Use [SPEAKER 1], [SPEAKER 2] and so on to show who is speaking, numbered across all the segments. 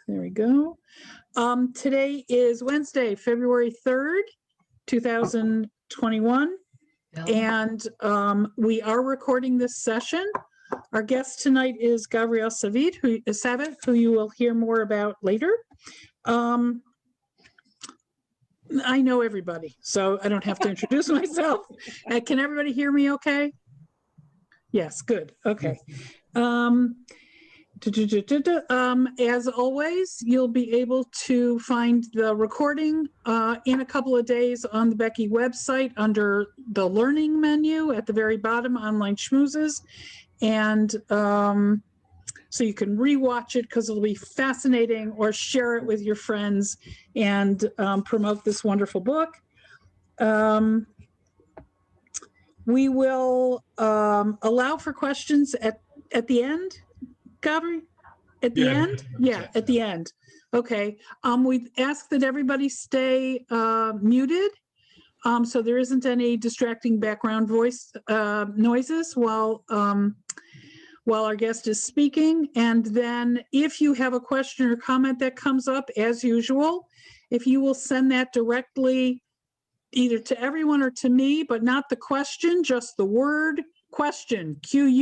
[SPEAKER 1] There we go. Today is Wednesday, February 3rd, 2021. And we are recording this session. Our guest tonight is Gavriel Savit, who you will hear more about later. I know everybody, so I don't have to introduce myself. Can everybody hear me okay? Yes, good. Okay. As always, you'll be able to find the recording in a couple of days on the BEKI website under the learning menu at the very bottom, online schmoozes. And so you can rewatch it because it'll be fascinating, or share it with your friends and promote this wonderful book. We will allow for questions at the end. Gabri? At the end? Yeah, at the end. Okay. We ask that everybody stay muted, so there isn't any distracting background voice noises while our guest is speaking. And then if you have a question or comment that comes up, as usual, if you will send that directly either to everyone or to me, but not the question, just the word question, question,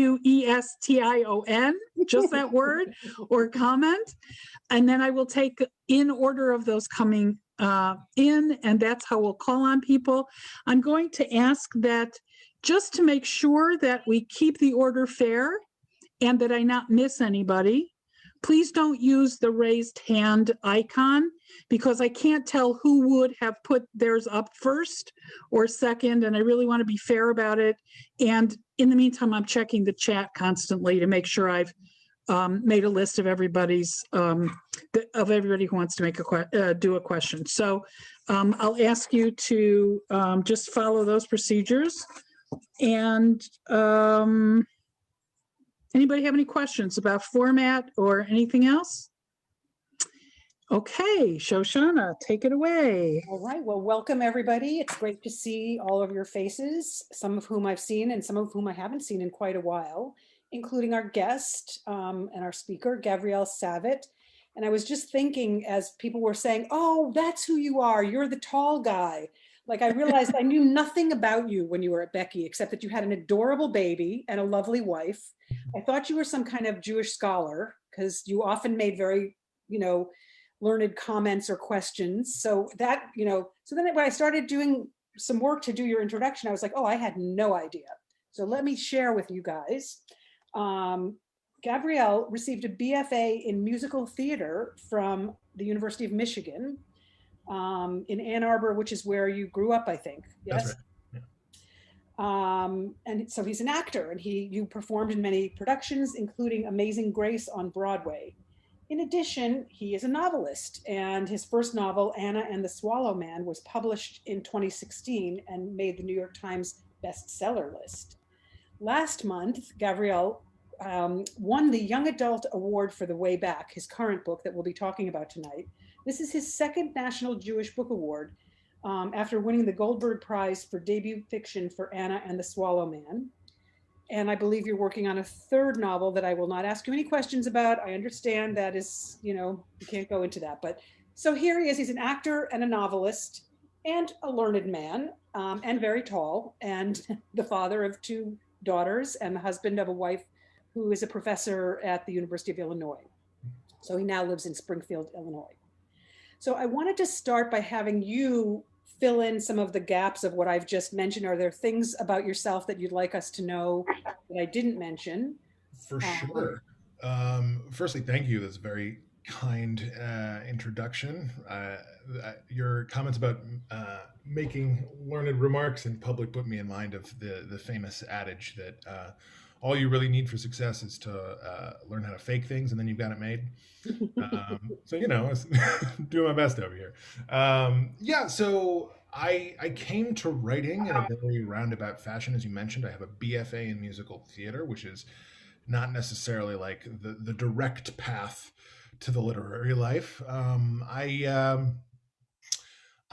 [SPEAKER 1] just that word, or comment. And then I will take in order of those coming in, and that's how we'll call on people. I'm going to ask that, just to make sure that we keep the order fair and that I not miss anybody, please don't use the raised hand icon, because I can't tell who would have put theirs up first or second, and I really want to be fair about it. And in the meantime, I'm checking the chat constantly to make sure I've made a list of everybody's of everybody who wants to make do a question. So I'll ask you to just follow those procedures. And anybody have any questions about format or anything else? Okay, Shoshana, take it away.
[SPEAKER 2] All right, well, welcome everybody. It's great to see all of your faces, some of whom I've seen and some of whom I haven't seen in quite a while, including our guest and our speaker, Gavriel Savit. And I was just thinking, as people were saying, oh, that's who you are, you're the tall guy. Like, I realized I knew nothing about you when you were at BEKI, except that you had an adorable baby and a lovely wife. I thought you were some kind of Jewish scholar, because you often made very, learned comments or questions. So that, so then when I started doing some work to do your introduction, I was like, oh, I had no idea. So let me share with you guys. Gavriel received a BFA in musical theater from the University of Michigan in Ann Arbor, which is where you grew up, I think. Yes.
[SPEAKER 3] That's right. Yeah.
[SPEAKER 2] And so he's an actor, and you performed in many productions, including Amazing Grace on Broadway. In addition, he is a novelist, and his first novel, Anna and the Swallow Man, was published in 2016 and made the New York Times bestseller list. Last month, Gavriel won the Young Adult Award for The Way Back, his current book that we'll be talking about tonight. This is his second National Jewish Book Award, after winning the Goldberg Prize for debut fiction for Anna and the Swallow Man. And I believe you're working on a third novel that I will not ask you any questions about. I understand that is, you can't go into that. But so here he is. He's an actor and a novelist and a learned man, and very tall, and the father of 2 daughters and the husband of a wife who is a professor at the University of Illinois. So he now lives in Springfield, Illinois. So I wanted to start by having you fill in some of the gaps of what I've just mentioned. Are there things about yourself that you'd like us to know that I didn't mention?
[SPEAKER 3] For sure. Firstly, thank you. That's a very kind introduction. Your comments about making learned remarks in public put me in mind of the famous adage that all you really need for success is to learn how to fake things, and then you've got it made. So, doing my best over here. So I came to writing in a very roundabout fashion. As you mentioned, I have a BFA in musical theater, which is not necessarily like the direct path to the literary life.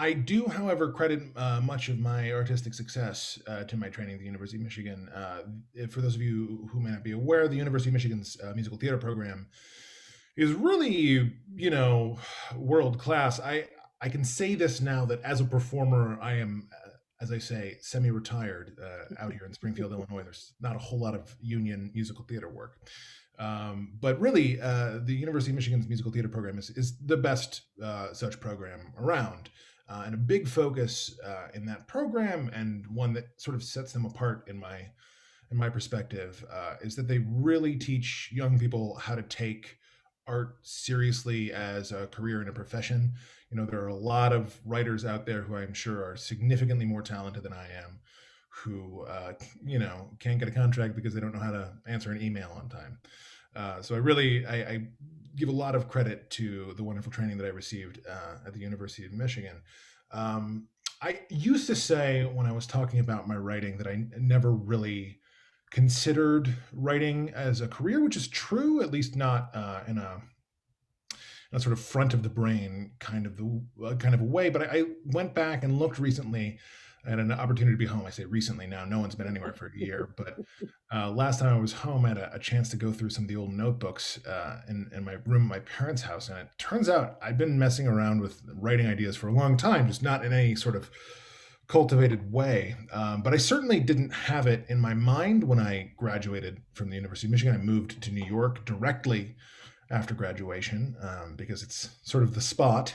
[SPEAKER 3] I do, however, credit much of my artistic success to my training at the University of Michigan. For those of you who may not be aware, the University of Michigan's musical theater program is really, world class. I can say this now that as a performer, I am, as I say, semi-retired out here in Springfield, Illinois. There's not a whole lot of union musical theater work. But really, the University of Michigan's musical theater program is the best such program around. And a big focus in that program, and one that sort of sets them apart in my perspective, is that they really teach young people how to take art seriously as a career and a profession. There are a lot of writers out there who I'm sure are significantly more talented than I am, who can't get a contract because they don't know how to answer an email on time. So I give a lot of credit to the wonderful training that I received at the University of Michigan. I used to say when I was talking about my writing that I never really considered writing as a career, which is true, at least not in a sort of front of the brain kind of a way. But I went back and looked recently. I had an opportunity to be home. I say recently now, no one's been anywhere for a year, but last time I was home, I had a chance to go through some of the old notebooks in my room at my parents' house. And it turns out I'd been messing around with writing ideas for a long time, just not in any sort of cultivated way. But I certainly didn't have it in my mind when I graduated from the University of Michigan. I moved to New York directly after graduation because it's sort of the spot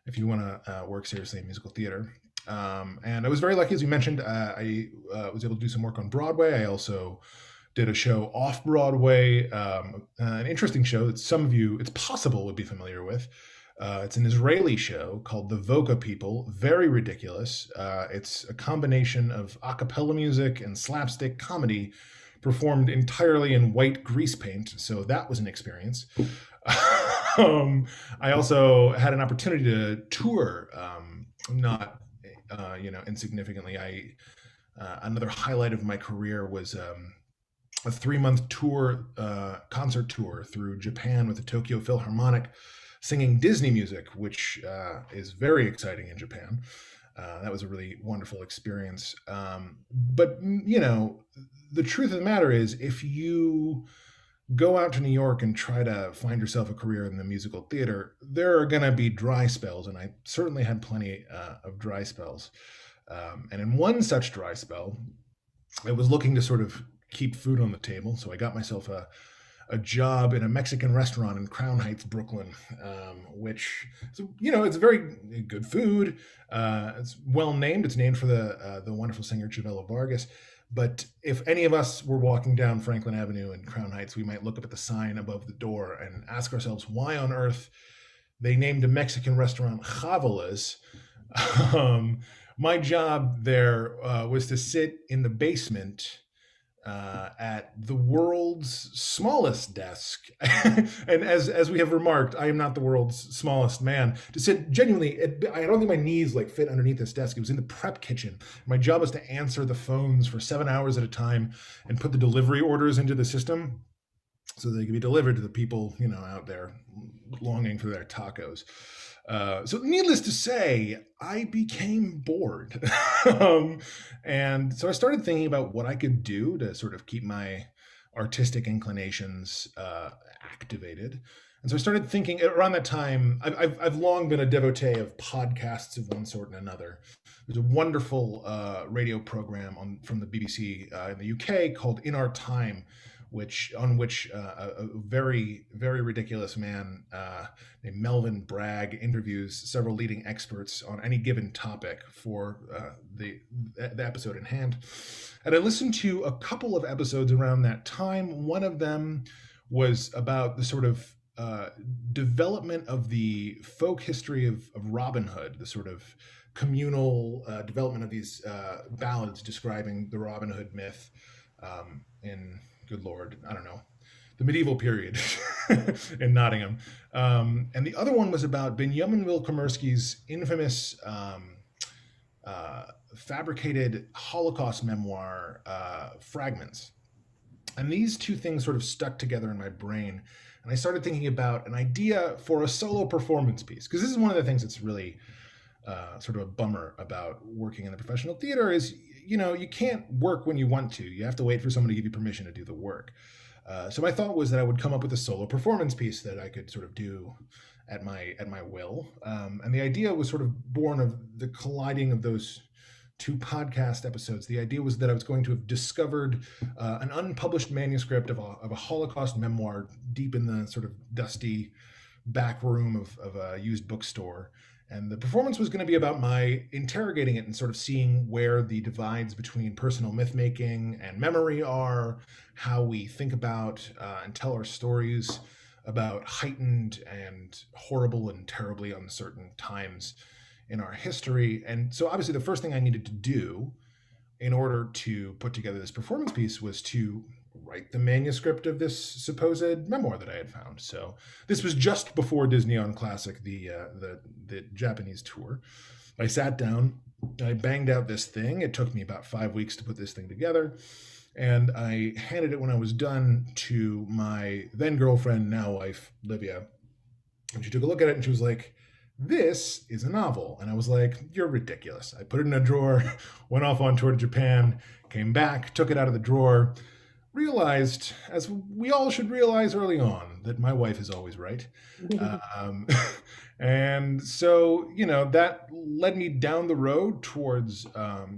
[SPEAKER 3] if you want to work seriously in musical theater. And I was very lucky, as you mentioned. I was able to do some work on Broadway. I also did a show off Broadway, an interesting show that some of you, it's possible, would be familiar with. It's an Israeli show called The Voca People, very ridiculous. It's a combination of a cappella music and slapstick comedy performed entirely in white grease paint. So that was an experience. I also had an opportunity to tour, not insignificantly. Another highlight of my career was a 3-month tour, concert tour through Japan with the Tokyo Philharmonic, singing Disney music, which is very exciting in Japan. That was a really wonderful experience. But the truth of the matter is, if you go out to New York and try to find yourself a career in the musical theater, there are going to be dry spells, and I certainly had plenty of dry spells. And in one such dry spell, I was looking to sort of keep food on the table, so I got myself a job in a Mexican restaurant in Crown Heights, Brooklyn, which, it's very good food. It's well named. It's named for the wonderful singer Chavela Vargas. But if any of us were walking down Franklin Avenue in Crown Heights, we might look up at the sign above the door and ask ourselves why on earth they named a Mexican restaurant Javela's. My job there was to sit in the basement at the world's smallest desk. And as we have remarked, I am not the world's smallest man. To sit genuinely, I don't think my knees fit underneath this desk. It was in the prep kitchen. My job was to answer the phones for 7 hours at a time and put the delivery orders into the system so they could be delivered to the people, out there longing for their tacos. So needless to say, I became bored. And so I started thinking about what I could do to sort of keep my artistic inclinations activated. And so I started thinking around that time. I've long been a devotee of podcasts of one sort and another. There's a wonderful radio program from the BBC in the UK called In Our Time, on which a very, very ridiculous man named Melvin Bragg interviews several leading experts on any given topic for the episode in hand. And I listened to a couple of episodes around that time. One of them was about the sort of development of the folk history of Robin Hood, the sort of communal development of these ballads describing the Robin Hood myth in, good Lord, I don't know, the medieval period in Nottingham. And the other one was about Benjamin Wilkomersky's infamous fabricated Holocaust memoir, Fragments. And these two things sort of stuck together in my brain. And I started thinking about an idea for a solo performance piece. Because this is one of the things that's really sort of a bummer about working in the professional theater is, you can't work when you want to. You have to wait for someone to give you permission to do the work. So my thought was that I would come up with a solo performance piece that I could sort of do at my will. And the idea was sort of born of the colliding of those two podcast episodes. The idea was that I was going to have discovered an unpublished manuscript of a Holocaust memoir deep in the sort of dusty back room of a used bookstore. And the performance was going to be about my interrogating it and sort of seeing where the divides between personal myth making and memory are, how we think about and tell our stories about heightened and horrible and terribly uncertain times in our history. And so obviously the first thing I needed to do in order to put together this performance piece was to write the manuscript of this supposed memoir that I had found. So this was just before Disney on Classic, the Japanese tour. I sat down, I banged out this thing. It took me about 5 weeks to put this thing together. And I handed it when I was done to my then girlfriend, now wife, Livia. And she took a look at it and she was like, "This is a novel." And I was like, "You're ridiculous." I put it in a drawer, went off on tour to Japan, came back, took it out of the drawer, realized, as we all should realize early on, that my wife is always right. um, and so, that led me down the road towards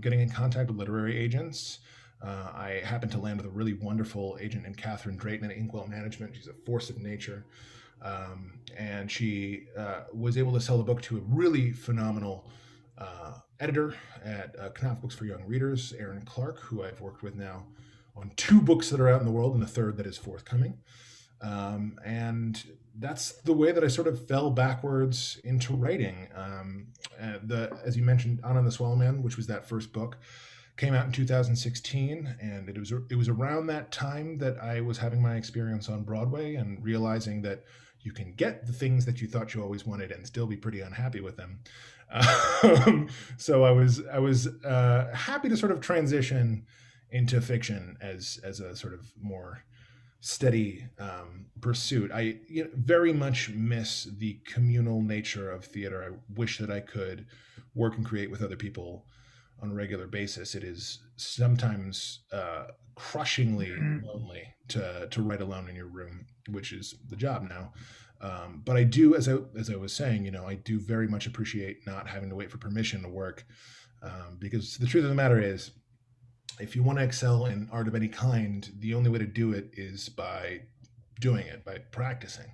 [SPEAKER 3] getting in contact with literary agents. I happened to land with a really wonderful agent in Catherine Drayton at Inkwell Management. She's a force of nature. And she was able to sell the book to a really phenomenal editor at Knopf Books for Young Readers, Aaron Clark, who I've worked with now on 2 books that are out in the world and a third that is forthcoming. And that's the way that I sort of fell backwards into writing. As you mentioned, Anna and the Swallow Man, which was that first book, came out in 2016, and it was around that time that I was having my experience on Broadway and realizing that you can get the things that you thought you always wanted and still be pretty unhappy with them. So I was happy to sort of transition into fiction as a sort of more steady pursuit. I very much miss the communal nature of theater. I wish that I could work and create with other people on a regular basis. It is sometimes crushingly lonely to write alone in your room, which is the job now. But I do, as I was saying, I do very much appreciate not having to wait for permission to work, because the truth of the matter is, if you want to excel in art of any kind, the only way to do it is by doing it, by practicing,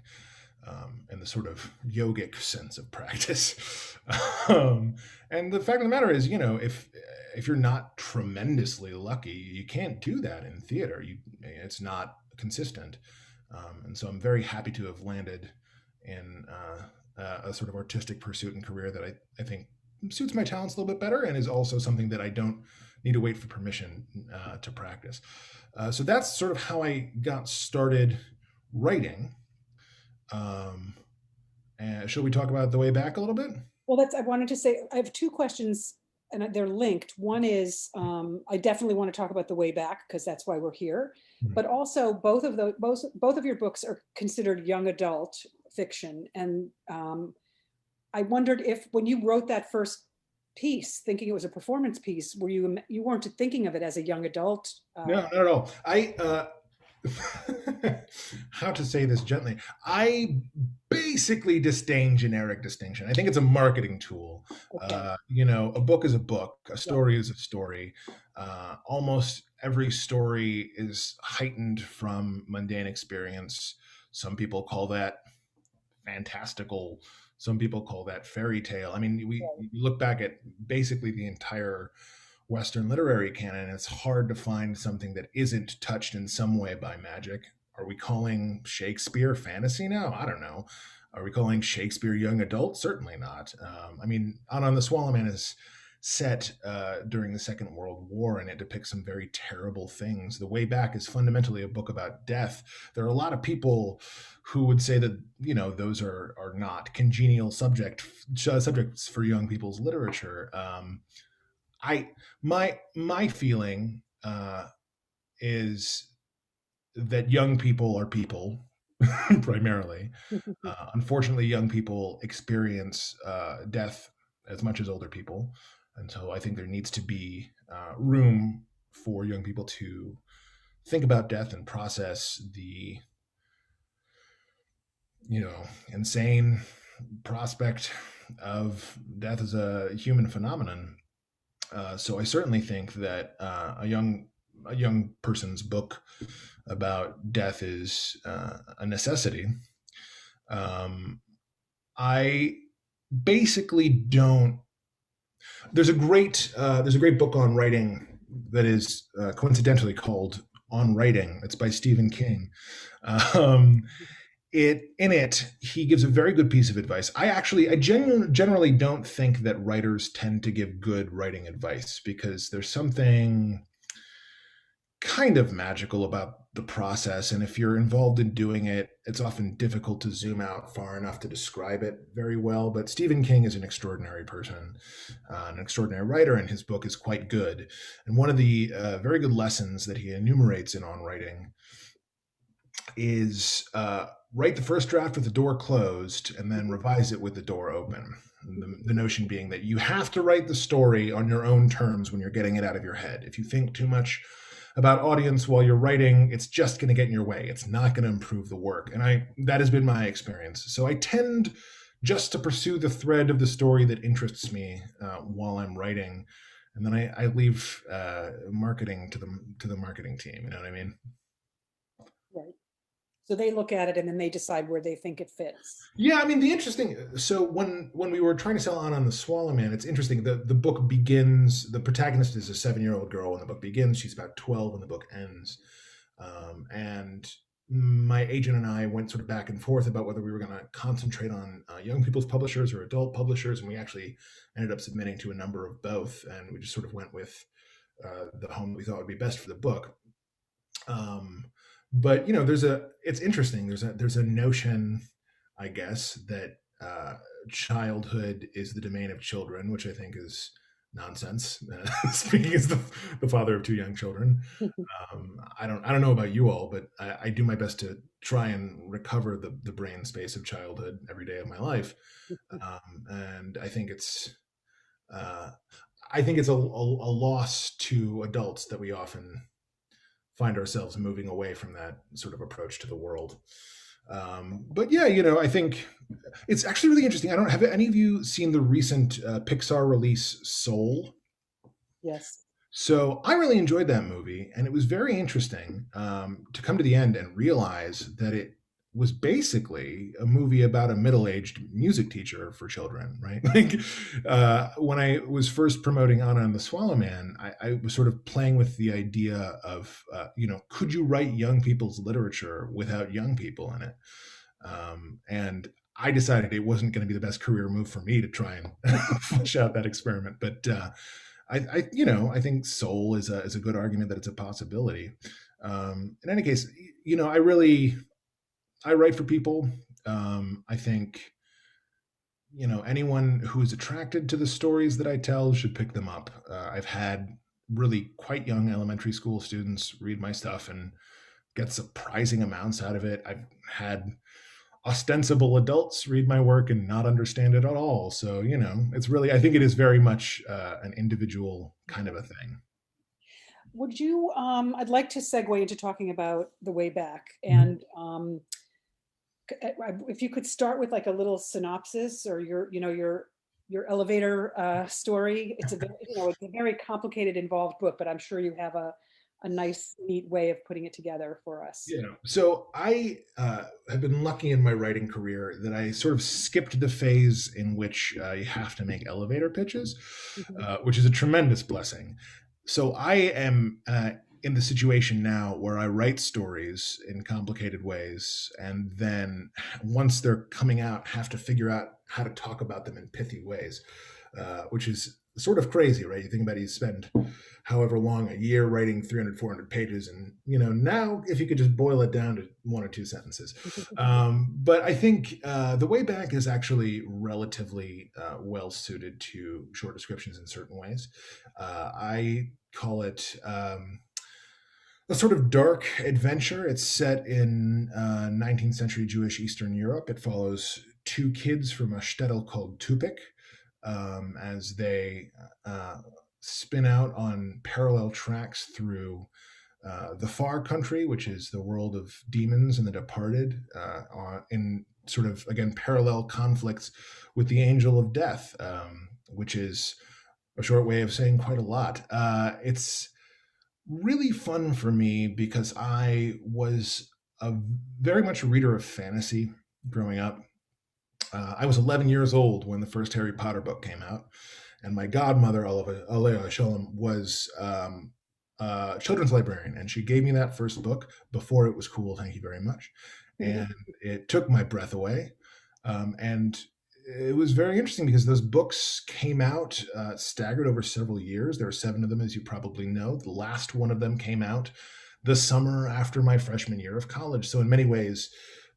[SPEAKER 3] in the sort of yogic sense of practice. And the fact of the matter is, if you're not tremendously lucky, you can't do that in theater. It's not consistent. And so I'm very happy to have landed in a sort of artistic pursuit and career that I think suits my talents a little bit better and is also something that I don't need to wait for permission to practice. So that's sort of how I got started writing. And shall we talk about the way back a little bit?
[SPEAKER 2] Well, I wanted to say, I have 2 questions and they're linked. One is, I definitely want to talk about the way back because that's why we're here.
[SPEAKER 3] Mhm.
[SPEAKER 2] But also both of your books are considered young adult fiction. And I wondered if when you wrote that first piece, thinking it was a performance piece, you weren't thinking of it as a young adult?
[SPEAKER 3] No, not at all. How to say this gently? I basically disdain generic distinction. I think it's a marketing tool.
[SPEAKER 2] Okay.
[SPEAKER 3] A book is a book, a story is a story. Almost every story is heightened from mundane experience. Some people call that fantastical. Some people call that fairy tale. I mean, we look back at basically the entire Western literary canon, it's hard to find something that isn't touched in some way by magic. Are we calling Shakespeare fantasy now? I don't know. Are we calling Shakespeare young adult? Certainly not. Anna and the Swallow Man is set during the Second World War, and it depicts some very terrible things. The Way Back is fundamentally a book about death. There are a lot of people who would say that those are not congenial subjects for young people's literature. My feeling is that young people are people primarily. Unfortunately, young people experience death as much as older people, and so I think there needs to be room for young people to think about death and process the, insane prospect of death as a human phenomenon. So I certainly think that a young person's book about death is a necessity. Um, I basically don't. There's a great book on writing that is coincidentally called On Writing. It's by Stephen King. Um, in it he gives a very good piece of advice. I generally don't think that writers tend to give good writing advice, because there's something kind of magical about the process, and if you're involved in doing it, it's often difficult to zoom out far enough to describe it very well. But Stephen King is an extraordinary person, an extraordinary writer, and his book is quite good. And one of the very good lessons that he enumerates in On Writing is write the first draft with the door closed and then revise it with the door open. The notion being that you have to write the story on your own terms when you're getting it out of your head. If you think too much about audience while you're writing, it's just going to get in your way. It's not going to improve the work. And that has been my experience. So I tend just to pursue the thread of the story that interests me while I'm writing. And then I leave marketing to the marketing team. You know what I mean?
[SPEAKER 2] Right. So they look at it and then they decide where they think it fits.
[SPEAKER 3] Yeah, I mean so when we were trying to sell on the Swallow Man, it's interesting. The book begins. The protagonist is a 7-year-old girl when the book begins. She's about 12 when the book ends, and my agent and I went sort of back and forth about whether we were going to concentrate on young people's publishers or adult publishers, and we actually ended up submitting to a number of both, and we just sort of went with the home we thought would be best for the book. But it's interesting. There's a notion, I guess, that childhood is the domain of children, which I think is nonsense. Speaking as the father of 2 young children, I don't know about you all, but I do my best to try and recover the brain space of childhood every day of my life, and I think it's a loss to adults that we often find ourselves moving away from that sort of approach to the world. But yeah, I think it's actually really interesting. I don't have any of you seen the recent Pixar release Soul?
[SPEAKER 2] Yes.
[SPEAKER 3] So I really enjoyed that movie, and it was very interesting to come to the end and realize that it was basically a movie about a middle-aged music teacher for children, right? Like when I was first promoting Anna and the Swallow Man, I was sort of playing with the idea of, could you write young people's literature without young people in it? And I decided it wasn't going to be the best career move for me to try and flesh out that experiment. But I think Soul is a good argument that it's a possibility. In any case, I write for people. I think, anyone who is attracted to the stories that I tell should pick them up. I've had really quite young elementary school students read my stuff and get surprising amounts out of it. I've had ostensible adults read my work and not understand it at all. So, I think it is very much an individual kind of a thing.
[SPEAKER 2] Would you, I'd like to segue into talking about the way back, and if you could start with like a little synopsis or your elevator story. It's a very complicated, involved book, but I'm sure you have a nice, neat way of putting it together for us.
[SPEAKER 3] Yeah. So I have been lucky in my writing career that I sort of skipped the phase in which you have to make elevator pitches, which is a tremendous blessing. So I am in the situation now where I write stories in complicated ways, and then once they're coming out, have to figure out how to talk about them in pithy ways, which is sort of crazy, right? You think about it, you spend however long, a year writing 300, 400 pages. And, now if you could just boil it down to 1 or 2 sentences. But I think The Way Back is actually relatively well suited to short descriptions in certain ways. I call it a sort of dark adventure. It's set in 19th century Jewish Eastern Europe. It follows 2 kids from a shtetl called Tupik as they spin out on parallel tracks through The Far Country, which is the world of demons and the departed, in sort of, again, parallel conflicts with the Angel of Death, which is a short way of saying quite a lot. It's really fun for me because I was very much a reader of fantasy growing up. I was 11 years old when the first Harry Potter book came out, and my godmother, Alea Sholem, was a children's librarian, and she gave me that first book before it was cool. Thank you very much. And it took my breath away. And it was very interesting because those books came out staggered over several years. There are 7 of them, as you probably know. The last one of them came out the summer after my freshman year of college. So in many ways,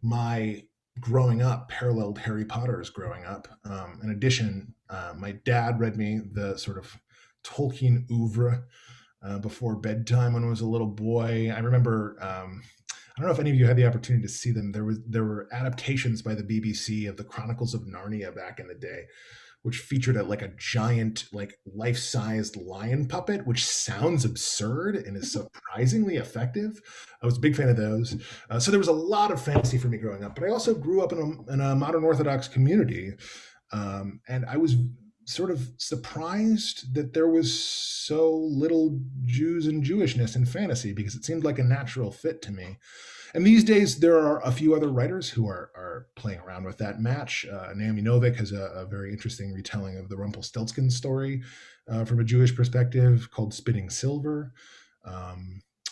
[SPEAKER 3] my growing up paralleled Harry Potter's growing up. In addition, my dad read me the sort of Tolkien oeuvre before bedtime when I was a little boy. I remember, I don't know if any of you had the opportunity to see them. There were adaptations by the BBC of the Chronicles of Narnia back in the day, which featured a giant, like, life-sized lion puppet, which sounds absurd and is surprisingly effective. I was a big fan of those. So there was a lot of fantasy for me growing up, but I also grew up in a modern Orthodox community. And I was sort of surprised that there was so little Jews and Jewishness in fantasy, because it seemed like a natural fit to me. And these days, there are a few other writers who are playing around with that match. Naomi Novik has a very interesting retelling of the Rumpelstiltskin story from a Jewish perspective called Spitting Silver.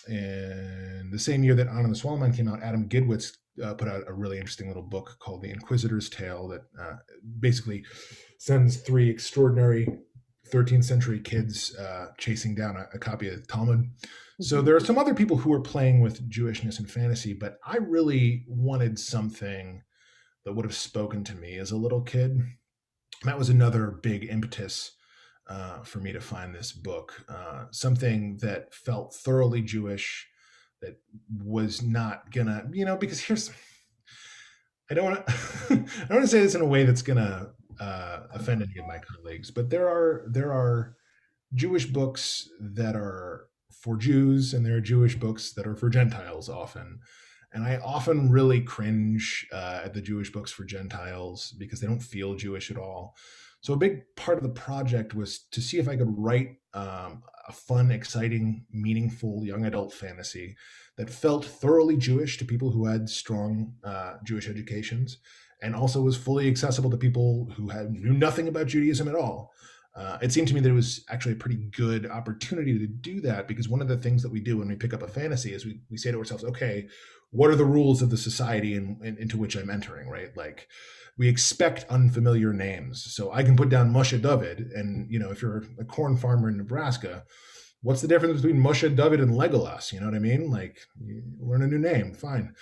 [SPEAKER 3] And the same year that Anna and the Swallow Man came out, Adam Gidwitz put out a really interesting little book called The Inquisitor's Tale that basically sends 3 extraordinary 13th century kids chasing down a copy of the Talmud. So there are some other people who are playing with Jewishness and fantasy, but I really wanted something that would have spoken to me as a little kid. That was another big impetus for me to find this book, something that felt thoroughly Jewish, that was not gonna, because I don't want to say this in a way that's gonna offend any of my colleagues, but there are Jewish books that are for Jews, and there are Jewish books that are for Gentiles often. And I often really cringe at the Jewish books for Gentiles because they don't feel Jewish at all. So a big part of the project was to see if I could write a fun, exciting, meaningful young adult fantasy that felt thoroughly Jewish to people who had strong Jewish educations, and also was fully accessible to people who knew nothing about Judaism at all. It seemed to me that it was actually a pretty good opportunity to do that, because one of the things that we do when we pick up a fantasy is we say to ourselves, okay, what are the rules of the society into which I'm entering, right? Like, we expect unfamiliar names. So I can put down Moshe David, and, if you're a corn farmer in Nebraska, what's the difference between Moshe David and Legolas? You know what I mean? Like, you learn a new name, fine.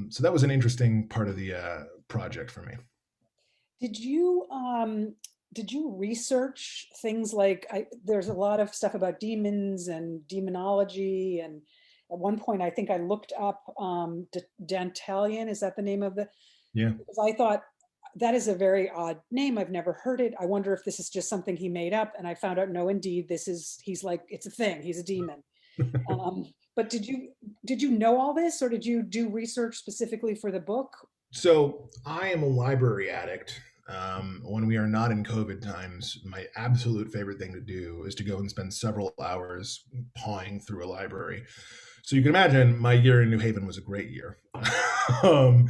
[SPEAKER 3] So that was an interesting part of the project for me.
[SPEAKER 2] Did you research things like, there's a lot of stuff about demons and demonology, and at one point I think I looked up Dantalion, is that the name of the?
[SPEAKER 3] Yeah.
[SPEAKER 2] Because I thought that is a very odd name. I've never heard it. I wonder if this is just something he made up. And I found out, no, indeed, he's like, it's a thing. He's a demon. But did you know all this, or did you do research specifically for the book?
[SPEAKER 3] So I am a library addict. When we are not in COVID times, my absolute favorite thing to do is to go and spend several hours pawing through a library. So you can imagine my year in New Haven was a great year. The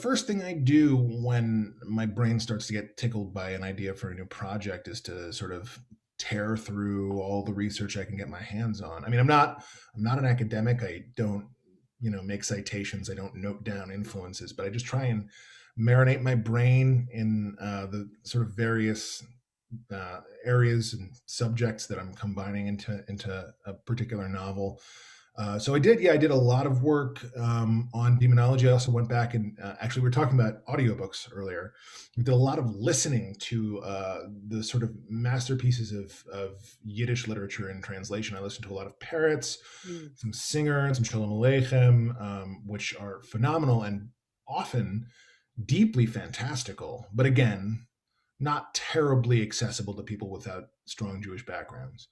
[SPEAKER 3] first thing I do when my brain starts to get tickled by an idea for a new project is to sort of tear through all the research I can get my hands on. I mean, I'm not an academic. I don't, make citations. I don't note down influences, but I just try and marinate my brain in the sort of various areas and subjects that I'm combining into a particular novel. So I did a lot of work on demonology. I also went back and actually we were talking about audiobooks earlier. We did a lot of listening to the sort of masterpieces of Yiddish literature and translation. I listened to a lot of Parrots, some Singer, and some Shalom Aleichem, which are phenomenal and often deeply fantastical, but again, not terribly accessible to people without strong Jewish backgrounds.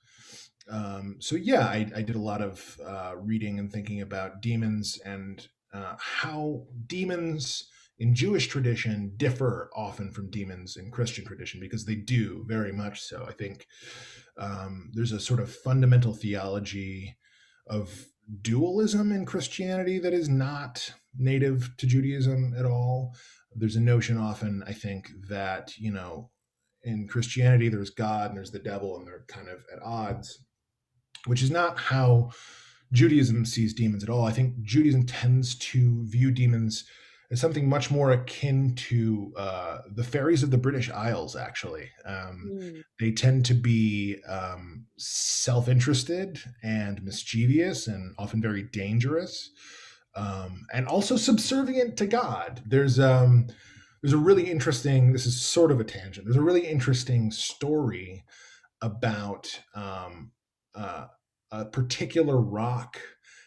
[SPEAKER 3] So yeah, I did a lot of reading and thinking about demons and how demons in Jewish tradition differ often from demons in Christian tradition, because they do very much so. I think there's a sort of fundamental theology of dualism in Christianity that is not native to Judaism at all. There's a notion often, I think, that, in Christianity, there's God and there's the devil, and they're kind of at odds, which is not how Judaism sees demons at all. I think Judaism tends to view demons as something much more akin to the fairies of the British Isles, actually. They tend to be self-interested and mischievous and often very dangerous, and also subservient to God. There's a really interesting, this is sort of a tangent, there's a really interesting story about a particular rock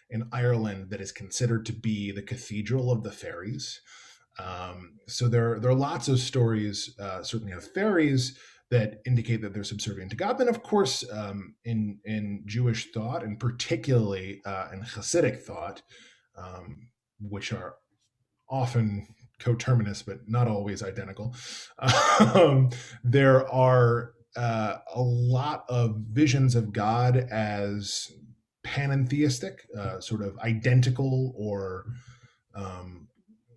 [SPEAKER 3] in Ireland that is considered to be the cathedral of the fairies. So there are lots of stories, certainly of fairies, that indicate that they're subservient to God. Then, of course, in Jewish thought, and particularly in Hasidic thought, which are often coterminous but not always identical, there are a lot of visions of God as panentheistic, sort of identical or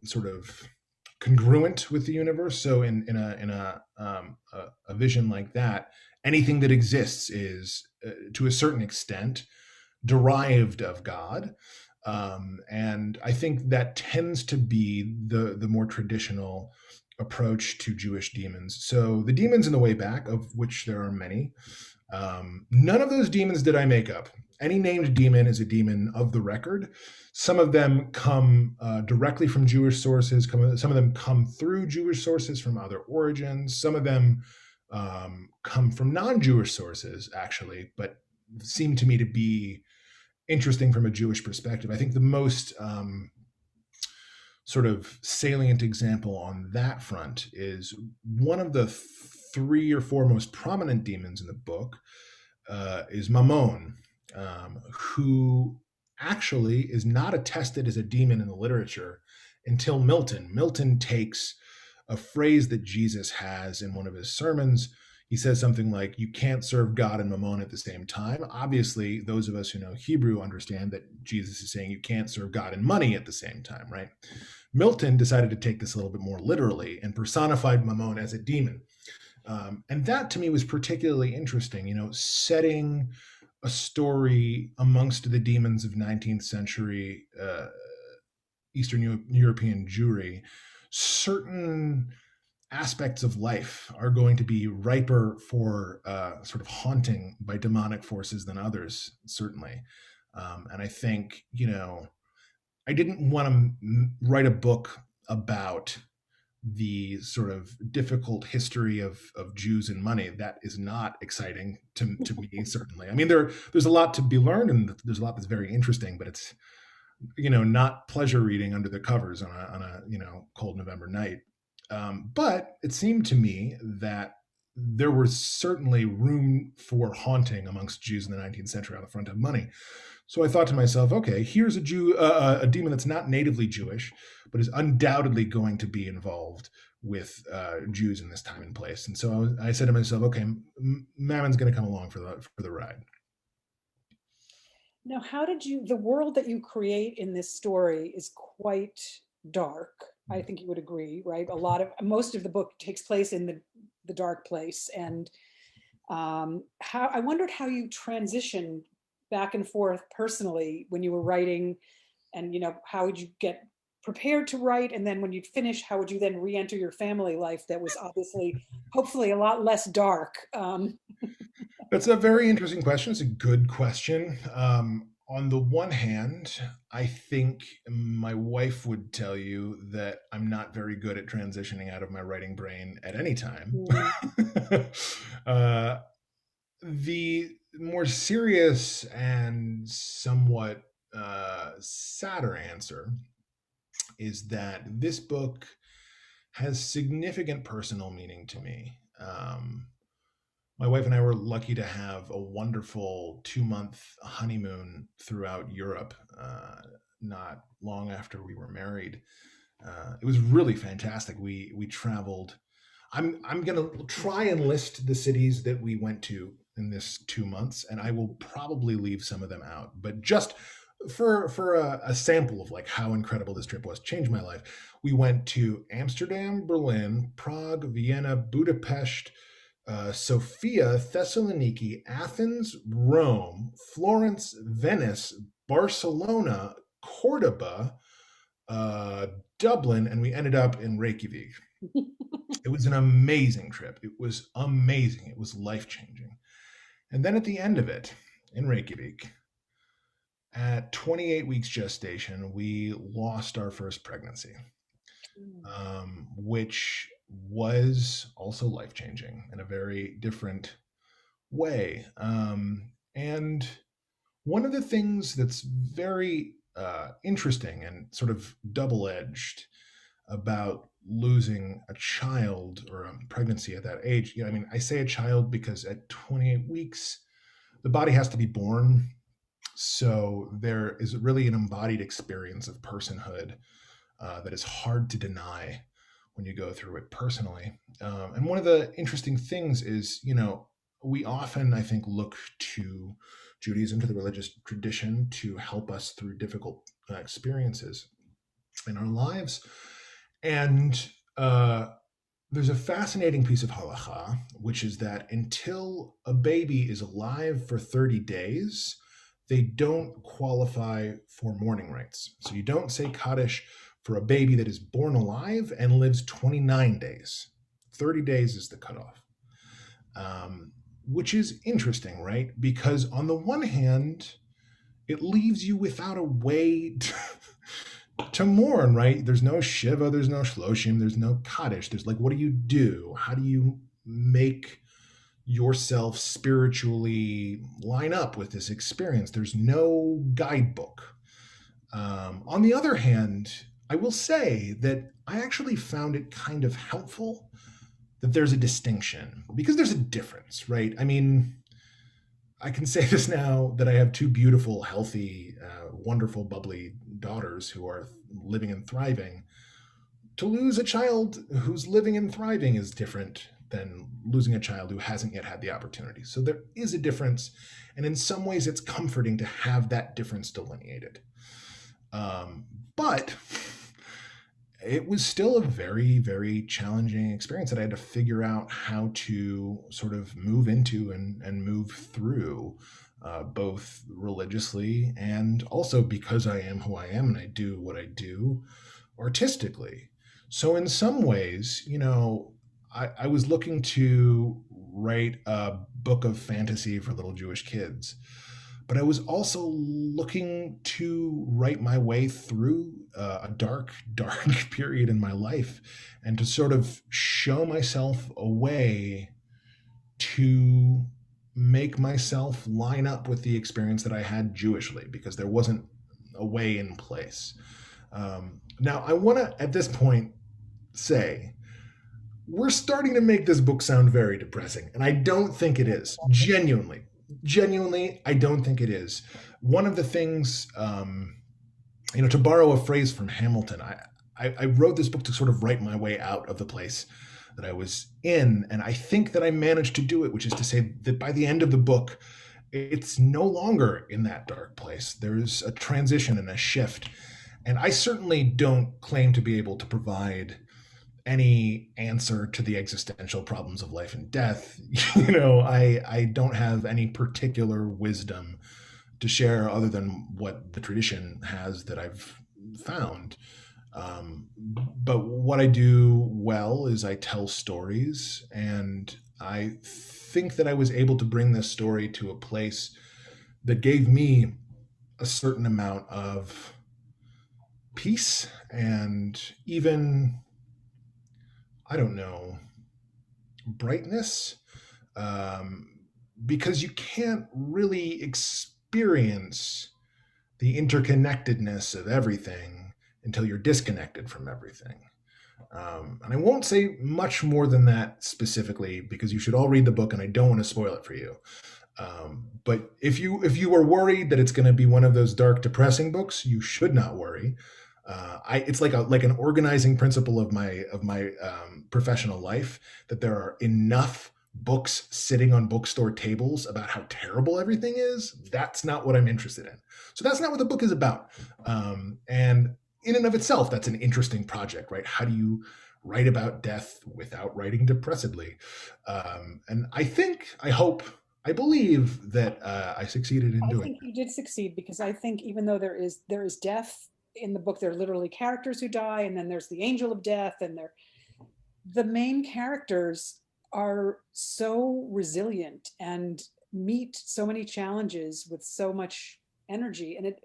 [SPEAKER 3] sort of congruent with the universe. So in a vision like that, anything that exists is to a certain extent derived of God. And I think that tends to be the more traditional approach to Jewish demons. So the demons in the way back, of which there are many, none of those demons did I make up. Any named demon is a demon of the record. Some of them come directly from Jewish sources. Some of them come through Jewish sources from other origins. Some of them come from non-Jewish sources, actually, but seem to me to be interesting from a Jewish perspective. I think the most sort of salient example on that front is one of the 3 or 4 most prominent demons in the book is Mammon, who actually is not attested as a demon in the literature until Milton. Milton takes a phrase that Jesus has in one of his sermons. He says something like, you can't serve God and Mammon at the same time. Obviously, those of us who know Hebrew understand that Jesus is saying you can't serve God and money at the same time, right? Milton decided to take this a little bit more literally and personified Mammon as a demon. And that to me was particularly interesting, setting a story amongst the demons of 19th century Eastern European Jewry. Certain aspects of life are going to be riper for sort of haunting by demonic forces than others, certainly. And I think, I didn't want to write a book about the sort of difficult history of Jews and money. That is not exciting to me, certainly. I mean, there's a lot to be learned, and there's a lot that's very interesting, but it's, not pleasure reading under the covers on a cold November night. But it seemed to me that there was certainly room for haunting amongst Jews in the 19th century on the front of money. So I thought to myself, okay, here's a demon that's not natively Jewish, but is undoubtedly going to be involved with Jews in this time and place. And so I said to myself, okay, Mammon's going to come along for the ride.
[SPEAKER 2] Now, the world that you create in this story is quite dark. I think you would agree, right? Most of the book takes place in the dark place. And I wondered how you transitioned back and forth personally when you were writing, and how would you get prepared to write, and then when you'd finish, how would you then re-enter your family life that was obviously hopefully a lot less dark?
[SPEAKER 3] That's a very interesting question. It's a good question. On the one hand, I think my wife would tell you that I'm not very good at transitioning out of my writing brain at any time. The more serious and somewhat sadder answer is that this book has significant personal meaning to me. My wife and I were lucky to have a wonderful 2-month honeymoon throughout Europe, not long after we were married. It was really fantastic. We traveled. I'm gonna try and list the cities that we went to in this 2 months, and I will probably leave some of them out. But just for a sample of like how incredible this trip was, changed my life. We went to Amsterdam, Berlin, Prague, Vienna, Budapest, Sofia, Thessaloniki, Athens, Rome, Florence, Venice, Barcelona, Cordoba, Dublin, and we ended up in Reykjavik. It was an amazing trip. It was amazing. It was life changing. And then at the end of it, in Reykjavik, at 28 weeks gestation, we lost our first pregnancy, which was also life changing in a very different way. And one of the things that's very interesting and sort of double edged about losing a child or a pregnancy at that age, I mean, I say a child because at 28 weeks, the body has to be born. So there is really an embodied experience of personhood that is hard to deny when you go through it personally. And one of the interesting things is, we often, I think, look to Judaism, to the religious tradition, to help us through difficult experiences in our lives. And there's a fascinating piece of halacha, which is that until a baby is alive for 30 days, they don't qualify for mourning rites. So you don't say Kaddish for a baby that is born alive and lives 29 days. 30 days is the cutoff, which is interesting, right? Because on the one hand, it leaves you without a way to mourn, right? There's no Shiva, there's no Shloshim, there's no Kaddish. There's like, what do you do? How do you make yourself spiritually line up with this experience? There's no guidebook. On the other hand, I will say that I actually found it kind of helpful that there's a distinction, because there's a difference, right? I mean, I can say this now that I have two beautiful, healthy, wonderful, bubbly daughters who are living and thriving. To lose a child who's living and thriving is different than losing a child who hasn't yet had the opportunity. So there is a difference. And in some ways, it's comforting to have that difference delineated. But it was still a very, very challenging experience that I had to figure out how to sort of move into and move through, both religiously and also because I am who I am and I do what I do artistically. So in some ways, I was looking to write a book of fantasy for little Jewish kids, but I was also looking to write my way through a dark, dark period in my life and to sort of show myself a way to make myself line up with the experience that I had Jewishly, because there wasn't a way in place. Now, I want to, at this point, say, we're starting to make this book sound very depressing, and I don't think it is. Genuinely, I don't think it is. One of the things, to borrow a phrase from Hamilton, I wrote this book to sort of write my way out of the place that I was in, and I think that I managed to do it, which is to say that by the end of the book, it's no longer in that dark place. There's a transition and a shift, and I certainly don't claim to be able to provide any answer to the existential problems of life and death. I don't have any particular wisdom to share other than what the tradition has that I've found. But what I do well is I tell stories, and I think that I was able to bring this story to a place that gave me a certain amount of peace and even, I don't know, brightness, because you can't really experience the interconnectedness of everything until you're disconnected from everything. And I won't say much more than that specifically because you should all read the book, and I don't want to spoil it for you. But if you are worried that it's going to be one of those dark, depressing books, you should not worry. It's like an organizing principle of my professional life that there are enough books sitting on bookstore tables about how terrible everything is. That's not what I'm interested in. So that's not what the book is about. And in and of itself, that's an interesting project, right? How do you write about death without writing depressedly? And I hope, I believe that I succeeded in
[SPEAKER 2] I
[SPEAKER 3] doing
[SPEAKER 2] think you did succeed because I think even though there is death in the book, there are literally characters who die, and then there's the angel of death, and the main characters are so resilient and meet so many challenges with so much energy. And it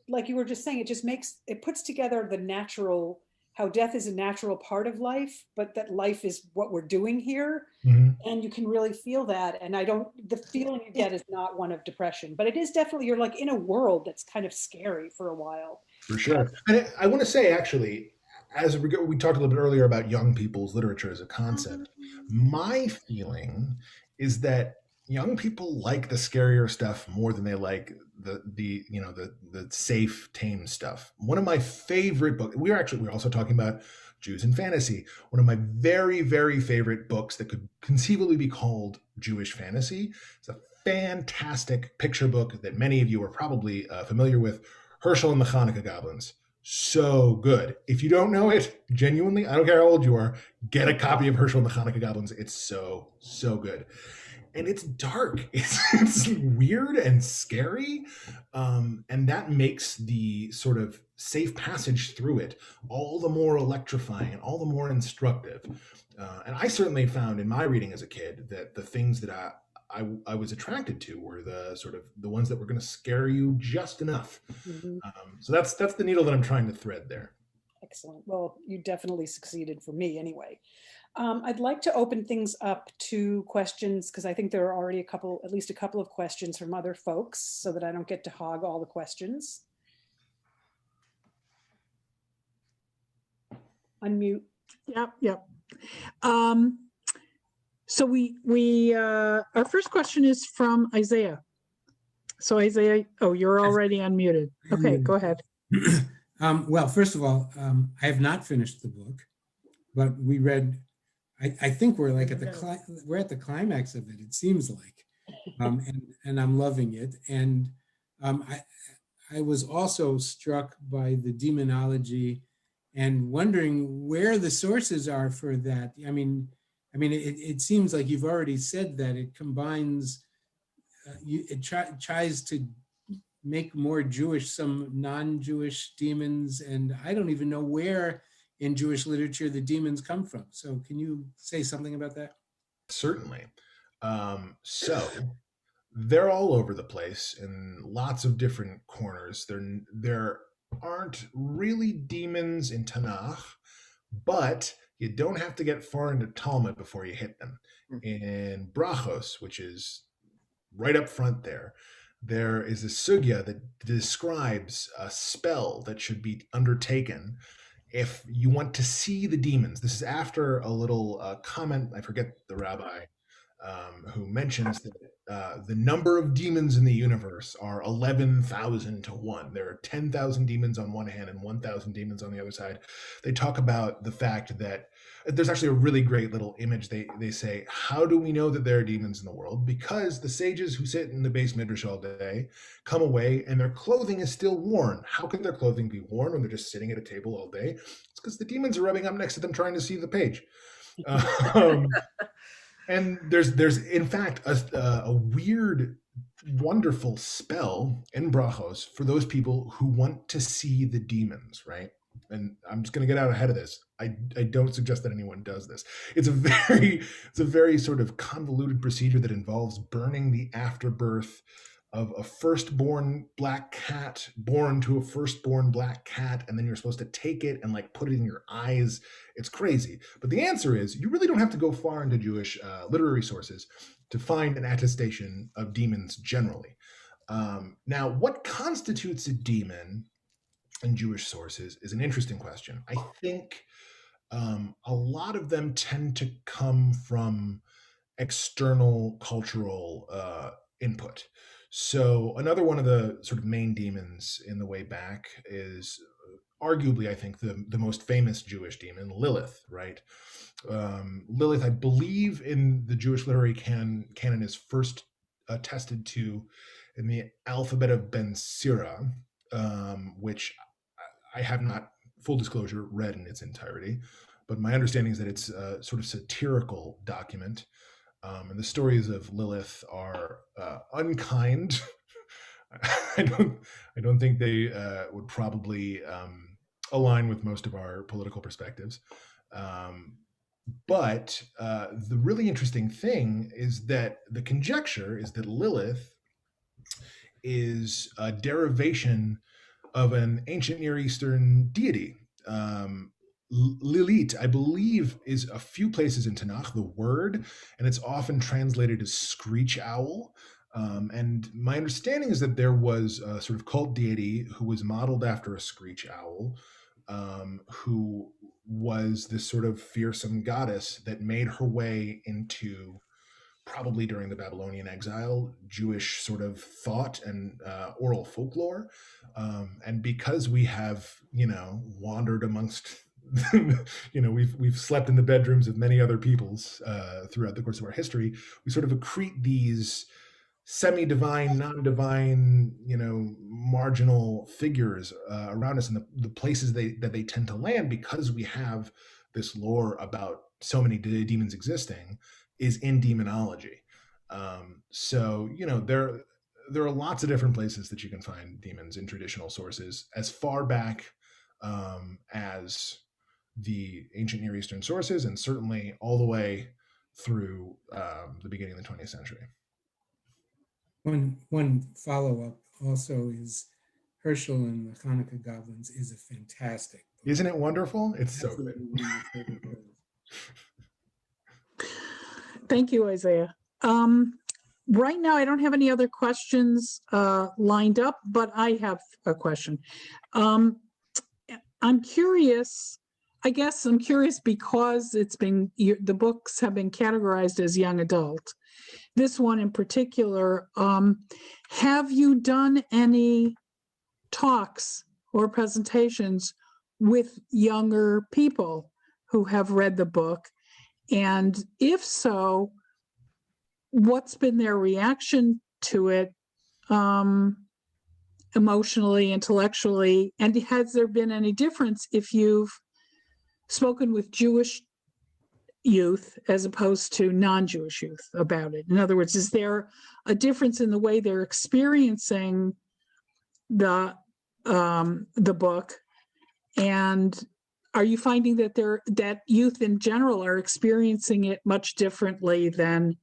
[SPEAKER 2] like you were just saying, it puts together the natural, how death is a natural part of life, but that life is what we're doing here.
[SPEAKER 3] it. Mhm.
[SPEAKER 2] And you can really feel that. And the feeling you get is not one of depression, but it is definitely, you're like in a world that's kind of scary for a while.
[SPEAKER 3] For sure. And I want to say, actually, as we talked a little bit earlier about young people's literature as a concept, my feeling is that young people like the scarier stuff more than they like the safe, tame stuff. One of my favorite books, we're also talking about Jews and fantasy. One of my very, very favorite books that could conceivably be called Jewish fantasy. It's a fantastic picture book that many of you are probably familiar with, Herschel and the Hanukkah Goblins. So good. If you don't know it, genuinely, I don't care how old you are, get a copy of Herschel and the Hanukkah Goblins. It's so, so good. And it's dark. It's weird and scary. And that makes the sort of safe passage through it all the more electrifying and all the more instructive. And I certainly found in my reading as a kid that the things that I was attracted to were the sort of the ones that were going to scare you just enough.
[SPEAKER 2] Mhm.
[SPEAKER 3] So that's the needle that I'm trying to thread there.
[SPEAKER 2] Excellent. Well, you definitely succeeded for me anyway. I'd like to open things up to questions because I think there are already at least a couple of questions from other folks so that I don't get to hog all the questions. Unmute.
[SPEAKER 1] Yep. So our first question is from Isaiah. So Isaiah, you're already unmuted. Okay, go ahead.
[SPEAKER 4] Well, first of all, I have not finished the book, but we read. I think we're like we're at the climax of it. It seems like, and I'm loving it. And I was also struck by the demonology, and wondering where the sources are for that. I mean, it seems like you've already said that it combines. It tries to make more Jewish some non-Jewish demons, and I don't even know where in Jewish literature the demons come from. So can you say something about that?
[SPEAKER 3] Certainly. So they're all over the place in lots of different corners. There aren't really demons in Tanakh, but you don't have to get far into Talmud before you hit them. In Brachos, which is right up front there is a sugya that describes a spell that should be undertaken if you want to see the demons. This is after a little comment, I forget the rabbi, who mentions that the number of demons in the universe are 11,000 to 1. There are 10,000 demons on one hand and 1,000 demons on the other side. They talk about the fact that there's actually a really great little image. They say, how do we know that there are demons in the world? Because the sages who sit in the base midrash all day come away and their clothing is still worn. How can their clothing be worn when they're just sitting at a table all day? It's because the demons are rubbing up next to them trying to see the page. And there's in fact a weird, wonderful spell in Brachos for those people who want to see the demons, right? And I'm just going to get out ahead of this. I don't suggest that anyone does this. It's a very sort of convoluted procedure that involves burning the afterbirth of a firstborn black cat born to a firstborn black cat, and then you're supposed to take it and like put it in your eyes. It's crazy. But the answer is you really don't have to go far into Jewish literary sources to find an attestation of demons generally. Now, what constitutes a demon in Jewish sources is an interesting question. I think a lot of them tend to come from external cultural input. So another one of the sort of main demons in the way back is arguably, I think, the most famous Jewish demon, Lilith, right? Lilith, I believe, in the Jewish literary canon is first attested to in the alphabet of Ben Sira, which I have not, full disclosure, read in its entirety. But my understanding is that it's a sort of satirical document. And the stories of Lilith are unkind. I don't think they would probably align with most of our political perspectives. But the really interesting thing is that the conjecture is that Lilith is a derivation of an ancient Near Eastern deity. Lilith, I believe, is a few places in Tanakh, the word, and it's often translated as screech owl. And my understanding is that there was a sort of cult deity who was modeled after a screech owl, who was this sort of fearsome goddess that made her way into, probably during the Babylonian exile, Jewish sort of thought and oral folklore. And because we have, wandered amongst, we've slept in the bedrooms of many other peoples throughout the course of our history, we sort of accrete these semi-divine, non-divine, marginal figures around us, and the places that they tend to land, because we have this lore about so many demons existing, is in demonology. So there are lots of different places that you can find demons in traditional sources, as far back as the ancient Near Eastern sources, and certainly all the way through the beginning of the 20th century.
[SPEAKER 4] One follow-up also is Herschel and the Hanukkah Goblins is a fantastic book.
[SPEAKER 3] Isn't it wonderful? It's so good.
[SPEAKER 1] Thank you, Isaiah. Right now, I don't have any other questions lined up, but I have a question. I'm curious. I guess I'm curious because the books have been categorized as young adult. This one in particular, have you done any talks or presentations with younger people who have read the book? And if so, what's been their reaction to it, emotionally, intellectually? And has there been any difference if you've spoken with Jewish youth as opposed to non-Jewish youth about it? In other words, is there a difference in the way they're experiencing the book? And are you finding that youth in general are experiencing it much differently than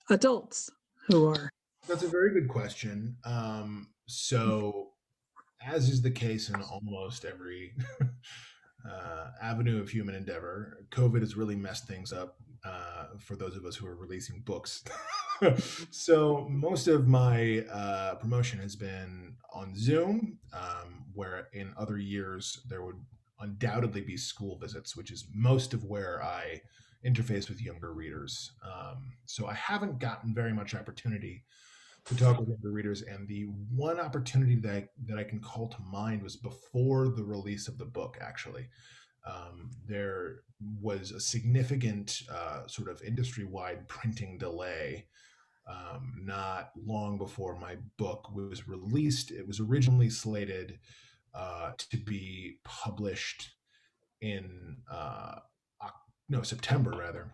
[SPEAKER 1] adults who are?
[SPEAKER 3] That's a very good question. So, as is the case in almost every avenue of human endeavor, COVID has really messed things up for those of us who are releasing books. So most of my promotion has been on Zoom, where in other years there would undoubtedly be school visits, which is most of where I interface with younger readers. So I haven't gotten very much opportunity to talk with younger readers, and the one opportunity that I can call to mind was before the release of the book, actually. There was a significant sort of industry-wide printing delay not long before my book was released. It was originally slated to be published in September, rather.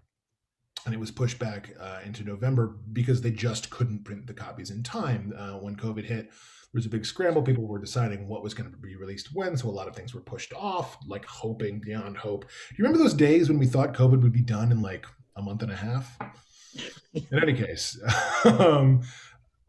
[SPEAKER 3] And it was pushed back into November because they just couldn't print the copies in time. When COVID hit, there was a big scramble. People were deciding what was going to be released when, so a lot of things were pushed off, like hoping beyond hope. Do you remember those days when we thought COVID would be done in like a month and a half? In any case,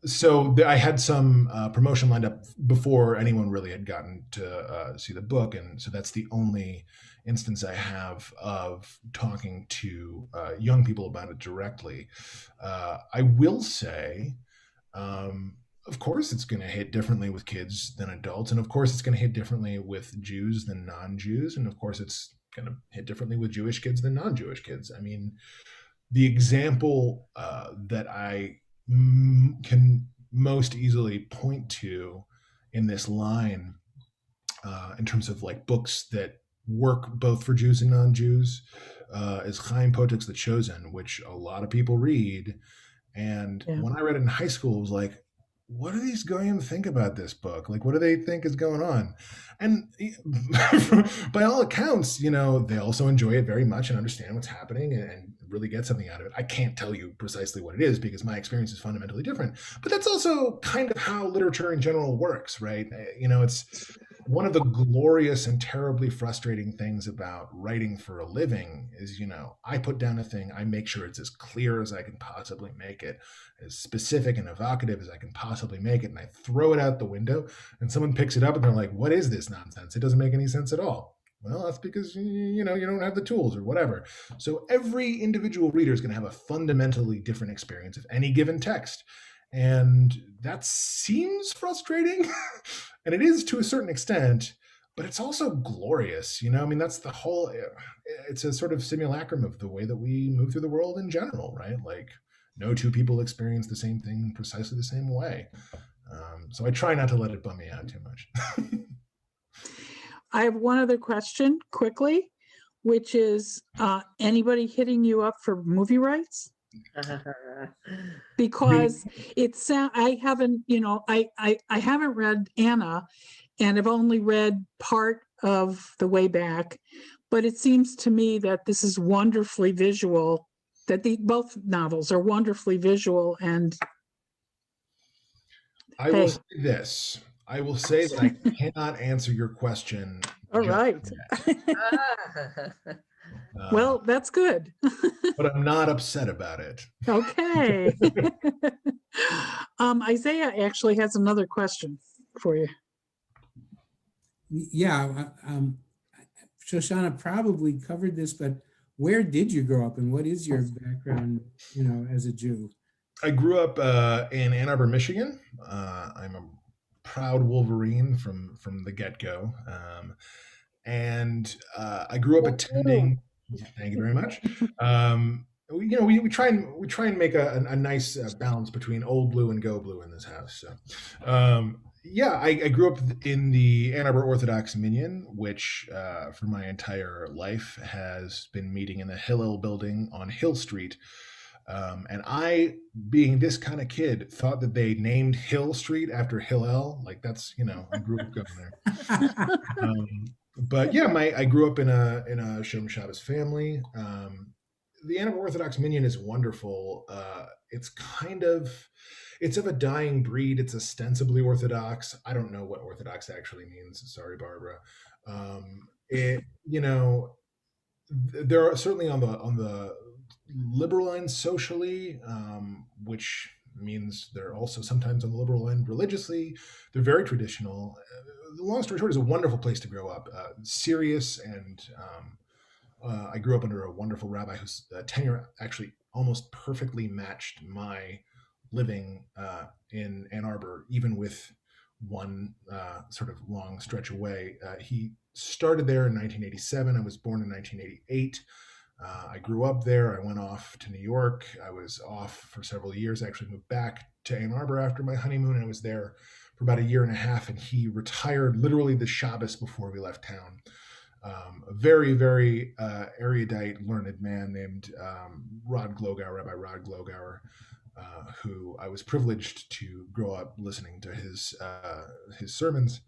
[SPEAKER 3] so I had some promotion lined up before anyone really had gotten to see the book, and so that's the only instance I have of talking to young people about it directly. I will say, of course, it's going to hit differently with kids than adults, and of course, it's going to hit differently with Jews than non-Jews, and of course, it's going to hit differently with Jewish kids than non-Jewish kids. I mean, the example that I can most easily point to in this line, in terms of like books that work both for Jews and non-Jews, is Chaim Potuk's The Chosen, which a lot of people read. And when I read it in high school, it was like, what are these going to think about this book? Like, what do they think is going on? And by all accounts, they also enjoy it very much and understand what's happening and really get something out of it. I can't tell you precisely what it is because my experience is fundamentally different, but that's also kind of how literature in general works, right? It's one of the glorious and terribly frustrating things about writing for a living is, I put down a thing, I make sure it's as clear as I can possibly make it, as specific and evocative as I can possibly make it, and I throw it out the window, and someone picks it up and they're like, what is this nonsense? It doesn't make any sense at all. Well, that's because, you don't have the tools or whatever. So every individual reader is going to have a fundamentally different experience of any given text. And that seems frustrating, and it is to a certain extent, but it's also glorious. That's the whole, it's a sort of simulacrum of the way that we move through the world in general, right? Like no two people experience the same thing in precisely the same way. So I try not to let it bum me out too much.
[SPEAKER 1] I have one other question quickly, which is anybody hitting you up for movie rights? Because I haven't, I haven't read Anna, and I've only read part of The Way Back, but it seems to me that this is wonderfully visual, that both novels are wonderfully visual. And
[SPEAKER 3] I will say this. I will say that I cannot answer your question.
[SPEAKER 1] All right. Well, that's good.
[SPEAKER 3] But I'm not upset about it.
[SPEAKER 1] Okay. Isaiah actually has another question for you.
[SPEAKER 4] Yeah. Shoshana probably covered this, but where did you grow up and what is your background, as a Jew?
[SPEAKER 3] I grew up in Ann Arbor, Michigan. I'm a proud Wolverine from the get-go. And I grew up attending. Thank you very much. We try and make a nice balance between old blue and go blue in this house. So, I grew up in the Ann Arbor Orthodox Minyan, which for my entire life has been meeting in the Hillel building on Hill Street. And I, being this kind of kid, thought that they named Hill Street after Hillel. Like that's, I grew up going there. But yeah, I grew up in a Shem Shabbos family. The Ann Arbor Orthodox Minyan is wonderful. It's of a dying breed. It's ostensibly Orthodox. I don't know what Orthodox actually means. Sorry, Barbara. There are certainly on the liberal end socially, which means they're also sometimes on the liberal end religiously. They're very traditional. The long story short, is a wonderful place to grow up. Serious, and I grew up under a wonderful rabbi whose tenure actually almost perfectly matched my living in Ann Arbor, even with one sort of long stretch away. He started there in 1987. I was born in 1988. I grew up there. I went off to New York. I was off for several years. I actually moved back to Ann Arbor after my honeymoon, and I was there for about a year and a half, and he retired literally the Shabbos before we left town. A very, very erudite, learned man named Rabbi Rod Glogauer, who I was privileged to grow up listening to his sermons.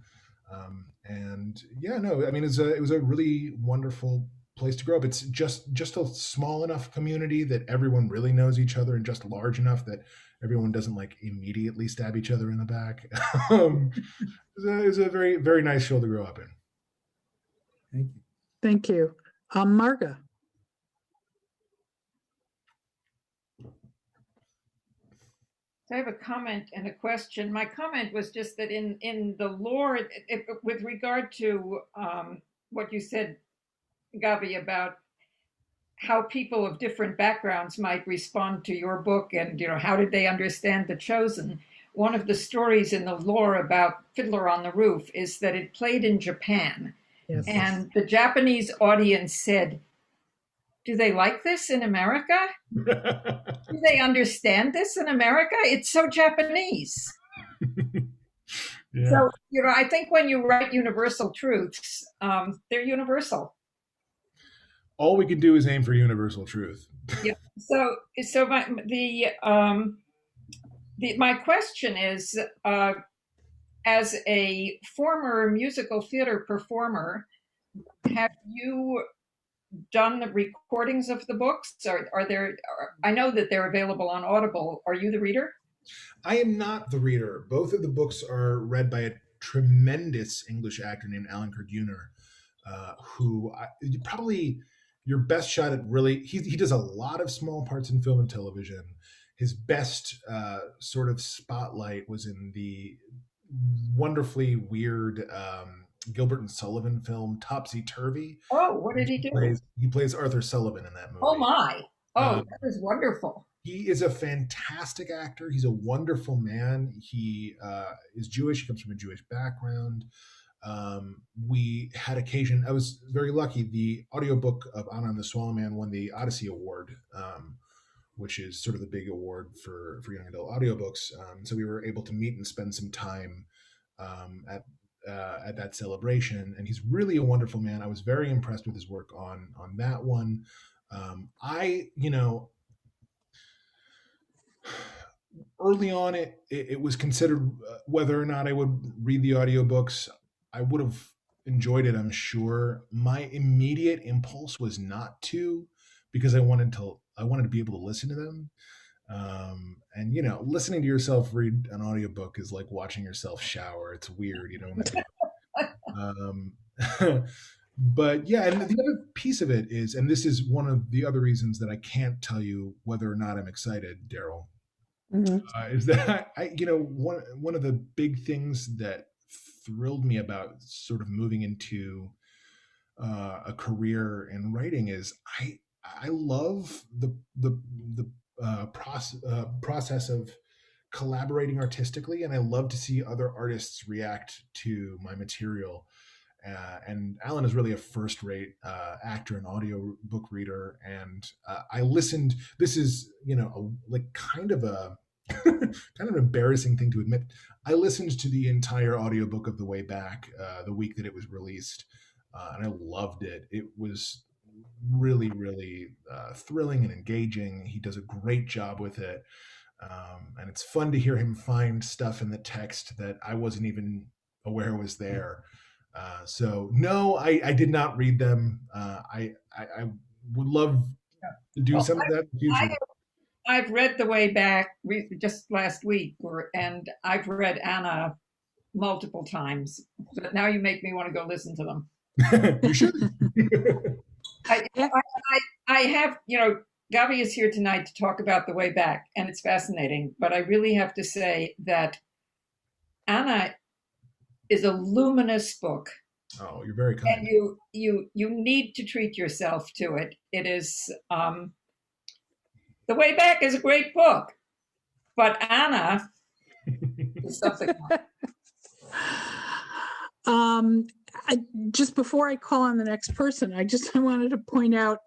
[SPEAKER 3] It was a really wonderful place to grow up. It's just a small enough community that everyone really knows each other, and just large enough that everyone doesn't like immediately stab each other in the back. It's a very, very nice show to grow up in.
[SPEAKER 4] Thank you.
[SPEAKER 1] Thank you. Marga.
[SPEAKER 5] So I have a comment and a question. My comment was just that in the lore, with regard to what you said, Gavi, about how people of different backgrounds might respond to your book, and how did they understand The Chosen. One of the stories in the lore about Fiddler on the Roof is that it played in Japan,
[SPEAKER 1] Yes.
[SPEAKER 5] And the Japanese audience said, do they like this in America? Do they understand this in America? It's so Japanese.
[SPEAKER 3] Yeah.
[SPEAKER 5] So, I think when you write universal truths, they're universal.
[SPEAKER 3] All we can do is aim for universal truth.
[SPEAKER 5] Yeah. So my question is, as a former musical theater performer, have you done the recordings of the books? Are there? I know that they're available on Audible. Are you the reader?
[SPEAKER 3] I am not the reader. Both of the books are read by a tremendous English actor named Alan Kurtguner, who probably your best shot at really. He does a lot of small parts in film and television. His best sort of spotlight was in the wonderfully weird Gilbert and Sullivan film Topsy Turvy.
[SPEAKER 5] Oh, what did he do?
[SPEAKER 3] He plays Arthur Sullivan in that movie.
[SPEAKER 5] Oh my! Oh, that is wonderful.
[SPEAKER 3] He is a fantastic actor. He's a wonderful man. He is Jewish. He comes from a Jewish background. We had occasion. I was very lucky. The audiobook of Anna and the Swallow Man won the Odyssey Award, which is sort of the big award for young adult audiobooks. So we were able to meet and spend some time at that celebration. And he's really a wonderful man. I was very impressed with his work on that one. Early on, it was considered whether or not I would read the audiobooks. I would have enjoyed it, I'm sure. My immediate impulse was not to, because I wanted to be able to listen to them. And listening to yourself read an audiobook is like watching yourself shower. It's weird, you know. But yeah, and the other piece of it is, and this is one of the other reasons that I can't tell you whether or not I'm excited, Daryl, is that one of the big things that thrilled me about sort of moving into a career in writing is I love the process of collaborating artistically, and I love to see other artists react to my material. And Alan is really a first-rate actor and audiobook reader. And I listened. This is kind of an embarrassing thing to admit. I listened to the entire audiobook of The Way Back the week that it was released, and I loved it. It was really, really thrilling and engaging. He does a great job with it, and it's fun to hear him find stuff in the text that I wasn't even aware was there. So no, I did not read them. I would love to do some of that in the future.
[SPEAKER 5] I've read The Way Back just last week, and I've read Anna multiple times. But now you make me want to go listen to them.
[SPEAKER 3] You should.
[SPEAKER 5] I have, Gavi is here tonight to talk about The Way Back, and it's fascinating. But I really have to say that Anna is a luminous book.
[SPEAKER 3] Oh, you're very kind.
[SPEAKER 5] And you need to treat yourself to it. It is The Way Back is a great book, but Anna is something else.
[SPEAKER 1] Just before I call on the next person, I wanted to point out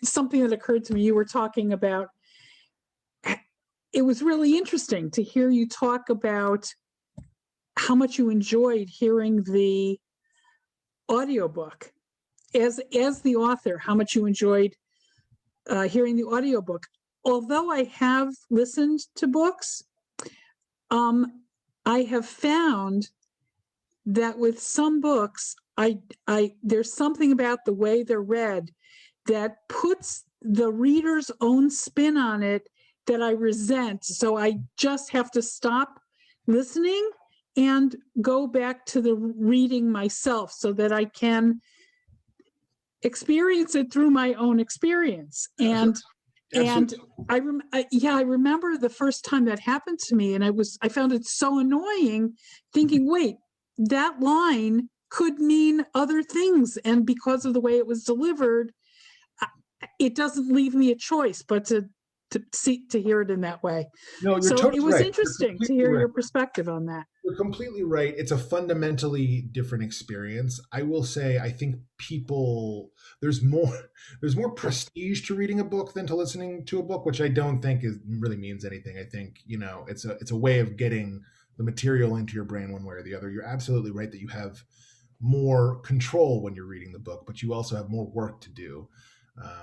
[SPEAKER 1] something that occurred to me. You were talking about, it was really interesting to hear you talk about how much you enjoyed hearing the audiobook. As the author, how much you enjoyed hearing the audiobook. Although I have listened to books, I have found that with some books, there's something about the way they're read that puts the reader's own spin on it that I resent. So I just have to stop listening and go back to the reading myself so that I can experience it through my own experience. And I remember the first time that happened to me, and I found it so annoying, thinking, wait, that line could mean other things, and because of the way it was delivered, it doesn't leave me a choice but to hear it in that way.
[SPEAKER 3] No, you're
[SPEAKER 1] so
[SPEAKER 3] totally
[SPEAKER 1] it was
[SPEAKER 3] right.
[SPEAKER 1] interesting to hear your perspective on that.
[SPEAKER 3] You're completely right. It's a fundamentally different experience. I will say, I think people there's more there's more prestige to reading a book than to listening to a book, which I don't think really means anything. I think, it's a way of getting the material into your brain one way or the other. You're absolutely right that you have more control when you're reading the book, but you also have more work to do.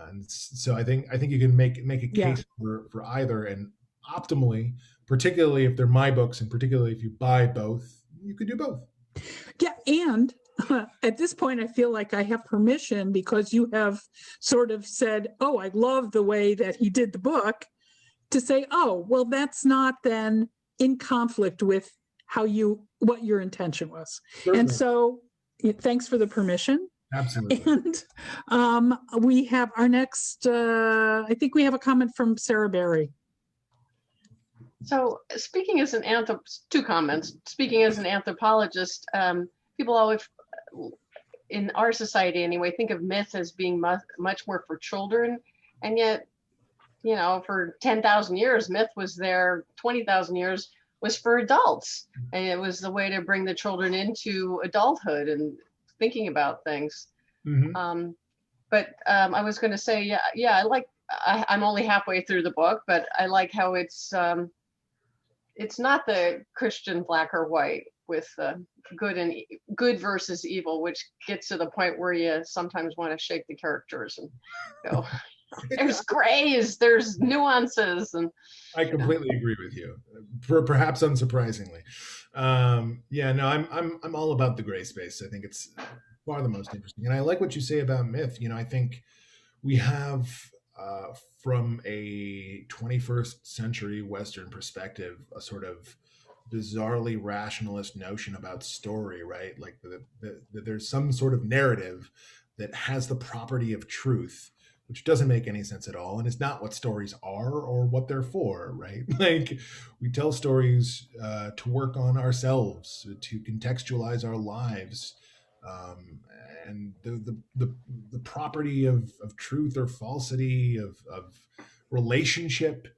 [SPEAKER 3] And so I think you can make a
[SPEAKER 1] Yeah.
[SPEAKER 3] case for either, and optimally, particularly if they're my books, and particularly if you buy both, you could do both.
[SPEAKER 1] Yeah, and at this point, I feel like I have permission because you have sort of said, "Oh, I love the way that he did the book," to say, "Oh, well, that's not then in conflict with what your intention was."
[SPEAKER 3] Certainly.
[SPEAKER 1] And so, thanks for the permission.
[SPEAKER 3] Absolutely.
[SPEAKER 1] And we have our next. I think we have a comment from Sarah Berry.
[SPEAKER 6] So speaking as two comments. Speaking as an anthropologist, people always, in our society anyway, think of myth as being much more for children. And yet, for 10,000 years, myth was there, 20,000 years was for adults. And it was the way to bring the children into adulthood and thinking about things.
[SPEAKER 3] Mm-hmm.
[SPEAKER 6] But I was going to say, I'm only halfway through the book, but I like how it's not the Christian black or white with good versus evil, which gets to the point where you sometimes want to shake the characters and go, there's grays, there's nuances. And
[SPEAKER 3] I completely agree with you, perhaps unsurprisingly. I'm all about the gray space. I think it's far the most interesting. And I like what you say about myth. I think we have, from a 21st century Western perspective, a sort of bizarrely rationalist notion about story, right? Like that there's some sort of narrative that has the property of truth, which doesn't make any sense at all, and is not what stories are or what they're for, right? Like, we tell stories to work on ourselves, to contextualize our lives, and the property of truth or falsity, of relationship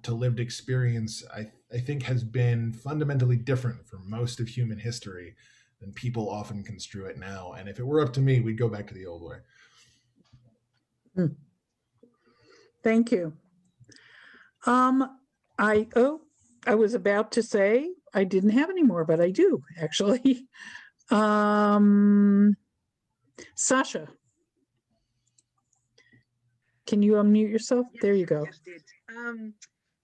[SPEAKER 3] to lived experience, I think has been fundamentally different for most of human history than people often construe it now. And if it were up to me, we'd go back to the old way.
[SPEAKER 1] Thank you. I was about to say I didn't have any more, but I do actually. Sasha, can you unmute yourself?
[SPEAKER 7] Yes,
[SPEAKER 1] there you go.
[SPEAKER 7] Yes, did.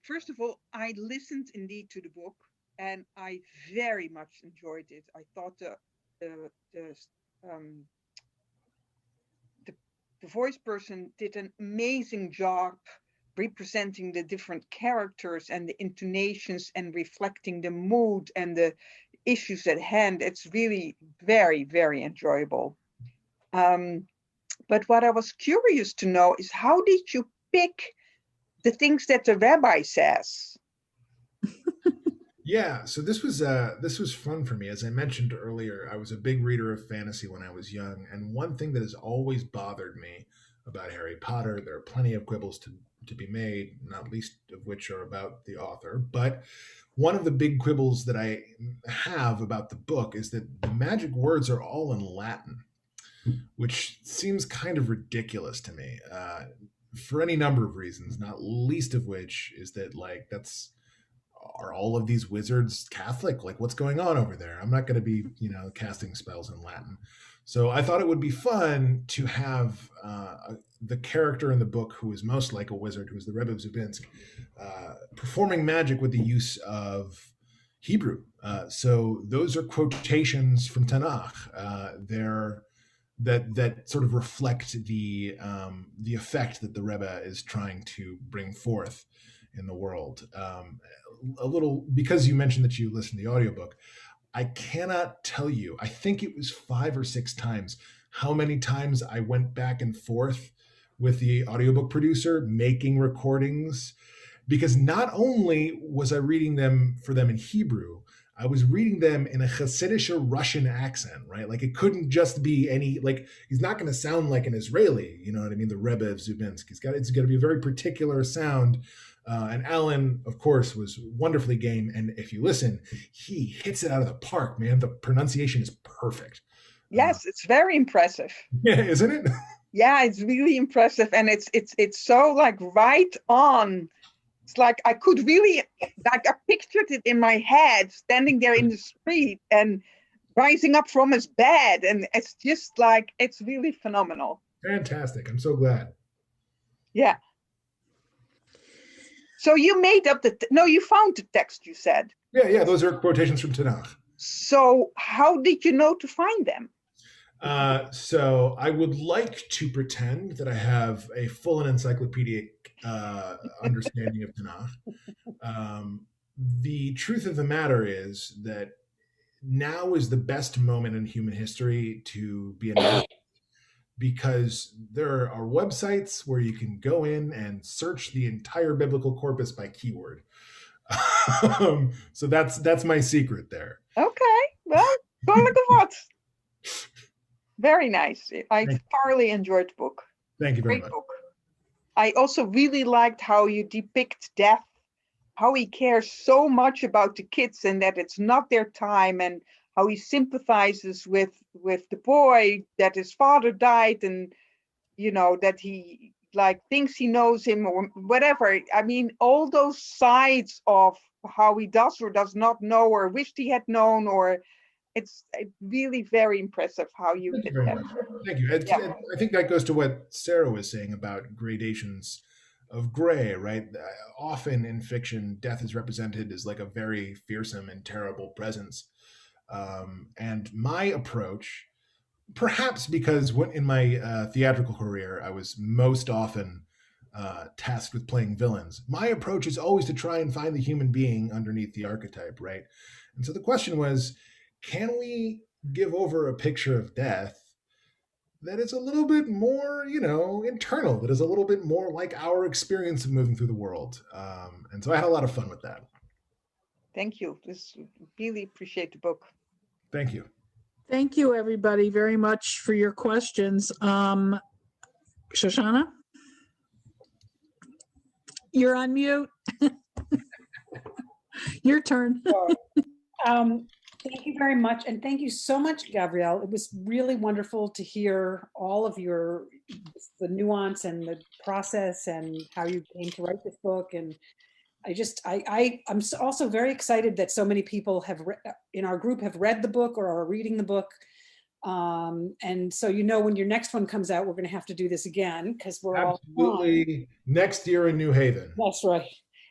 [SPEAKER 7] First of all, I listened indeed to the book, and I very much enjoyed it. I thought the voice person did an amazing job representing the different characters and the intonations and reflecting the mood and the issues at hand. It's really very, very enjoyable. But what I was curious to know is, how did you pick the things that the rabbi says?
[SPEAKER 3] Yeah, so this was fun for me. As I mentioned earlier, I was a big reader of fantasy when I was young, and one thing that has always bothered me about Harry Potter, there are plenty of quibbles to be made, not least of which are about the author, but one of the big quibbles that I have about the book is that the magic words are all in Latin, which seems kind of ridiculous to me, for any number of reasons, not least of which is that, like, are all of these wizards Catholic? Like, what's going on over there? I'm not going to be, casting spells in Latin. So I thought it would be fun to have the character in the book who is most like a wizard, who is the Rebbe of Zubinsk, performing magic with the use of Hebrew. So those are quotations from Tanakh. That sort of reflect the effect that the Rebbe is trying to bring forth in the world. A little, because you mentioned that you listened to the audiobook, I cannot tell you, I think it was 5 or 6 times, how many times I went back and forth with the audiobook producer making recordings, because not only was I reading them for them in Hebrew, I was reading them in a Hasidic Russian accent, right? Like it couldn't just be any, like he's not going to sound like an Israeli, you know what I mean? The Rebbe of Zubinsk. It's got to be a very particular sound. And Alan, of course, was wonderfully game. And if you listen, he hits it out of the park, man. The pronunciation is perfect.
[SPEAKER 7] Yes, it's very impressive.
[SPEAKER 3] Yeah, isn't it?
[SPEAKER 7] Yeah, it's really impressive, and it's so like right on. It's like I could really, like I pictured it in my head, standing there in the street and rising up from his bed, and it's just like it's really phenomenal.
[SPEAKER 3] Fantastic. I'm so glad.
[SPEAKER 7] Yeah. So you made up no, you found the text, you said.
[SPEAKER 3] Yeah, those are quotations from Tanakh.
[SPEAKER 7] So how did you know to find them?
[SPEAKER 3] So I would like to pretend that I have a full and encyclopedic understanding of Tanakh. The truth of the matter is that now is the best moment in human history to be an artist, because there are websites where you can go in and search the entire biblical corpus by keyword. So that's my secret there.
[SPEAKER 7] Okay, well, go look at what. Very nice. I thoroughly enjoyed the book.
[SPEAKER 3] Thank you very
[SPEAKER 7] Great
[SPEAKER 3] much.
[SPEAKER 7] book. I also really liked how you depict death, how he cares so much about the kids and that it's not their time, and how he sympathizes with the boy that his father died, and you know that he like thinks he knows him or whatever. I mean, all those sides of how he does or does not know or wished he had known, or it's really very impressive how you
[SPEAKER 3] Thank
[SPEAKER 7] did
[SPEAKER 3] you very
[SPEAKER 7] that.
[SPEAKER 3] much. Thank you. I think that goes to what Sarah was saying about gradations of gray, right? Often in fiction, death is represented as like a very fearsome and terrible presence. And my approach, perhaps because in my theatrical career, I was most often tasked with playing villains. My approach is always to try and find the human being underneath the archetype, right? And so the question was, can we give over a picture of death that is a little bit more, internal, that is a little bit more like our experience of moving through the world? And so I had a lot of fun with that.
[SPEAKER 7] Thank you. Really appreciate the book.
[SPEAKER 3] Thank you.
[SPEAKER 1] Thank you, everybody, very much for your questions. Shoshana? You're on mute. Your turn.
[SPEAKER 2] Thank you very much. And thank you so much, Gavriel. It was really wonderful to hear all of the nuance and the process and how you came to write this book. And I'm also very excited that so many people in our group have read the book or are reading the book. And so, when your next one comes out, we're going to have to do this again because we're
[SPEAKER 3] absolutely next year in New Haven.
[SPEAKER 2] That's right.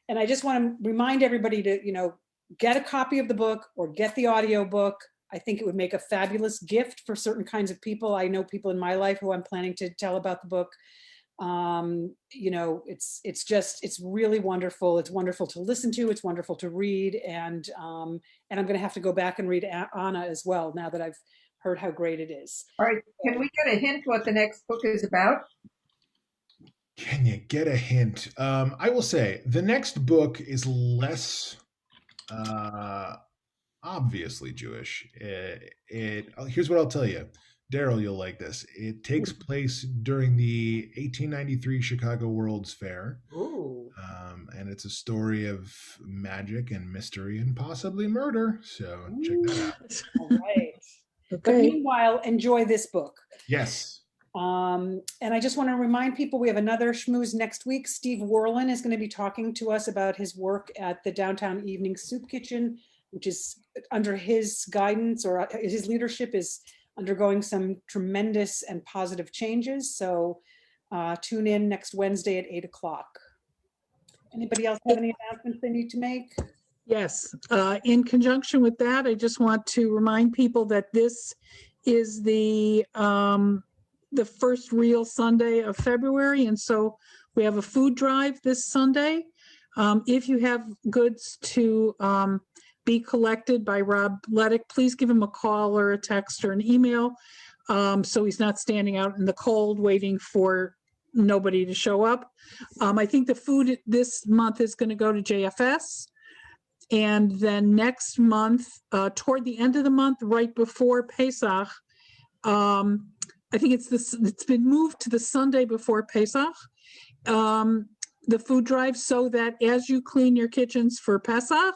[SPEAKER 2] And I just want to remind everybody to, get a copy of the book or get the audio book. I think it would make a fabulous gift for certain kinds of people. I know people in my life who I'm planning to tell about the book. It's really wonderful. It's wonderful to listen to. It's wonderful to read. And I'm going to have to go back and read Anna as well, now that I've heard how great it is.
[SPEAKER 5] All right. Can we get a hint what the next book is about?
[SPEAKER 3] Can you get a hint? I will say the next book is less obviously Jewish. Here's what I'll tell you. Daryl, you'll like this. It takes place during the 1893 Chicago World's Fair.
[SPEAKER 2] Ooh.
[SPEAKER 3] And it's a story of magic and mystery and possibly murder. So check that out.
[SPEAKER 2] All right.
[SPEAKER 1] Okay.
[SPEAKER 2] But meanwhile, enjoy this book.
[SPEAKER 3] Yes.
[SPEAKER 2] And I just want to remind people we have another Schmooze next week. Steve Worlin is going to be talking to us about his work at the Downtown Evening Soup Kitchen, which is under his guidance or his leadership is undergoing some tremendous and positive changes. So tune in next Wednesday at 8:00. Anybody else have any announcements they need to make?
[SPEAKER 1] Yes. In conjunction with that, I just want to remind people that this is the first real Sunday of February. And so we have a food drive this Sunday. If you have goods to be collected by Rob Ledick, please give him a call or a text or an email, so he's not standing out in the cold waiting for nobody to show up. I think the food this month is going to go to JFS. And then next month, toward the end of the month, right before Pesach, I think it's been moved to the Sunday before Pesach, the food drive, so that as you clean your kitchens for Pesach,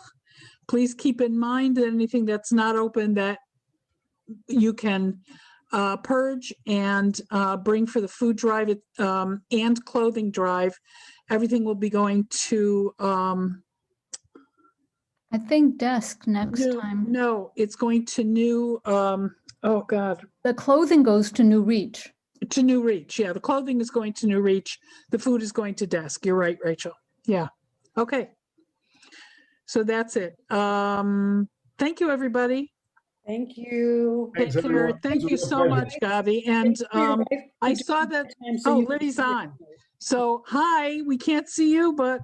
[SPEAKER 1] please keep in mind that anything that's not open that you can purge and bring for the food drive and clothing drive. Everything will be going to
[SPEAKER 8] I think desk next time.
[SPEAKER 1] No, it's going to New oh God.
[SPEAKER 8] The clothing goes to New Reach.
[SPEAKER 1] To New Reach, yeah. The clothing is going to New Reach. The food is going to desk. You're right, Rachel. Yeah. Okay. So that's it. Thank you, everybody.
[SPEAKER 2] Thank you.
[SPEAKER 3] Thanks,
[SPEAKER 1] Take care.
[SPEAKER 3] everyone.
[SPEAKER 1] Thank
[SPEAKER 3] It
[SPEAKER 1] you
[SPEAKER 3] was a
[SPEAKER 1] so
[SPEAKER 3] pleasure.
[SPEAKER 1] much, Gavi. And I saw that. Oh, Liddy's on. So hi, we can't see you, but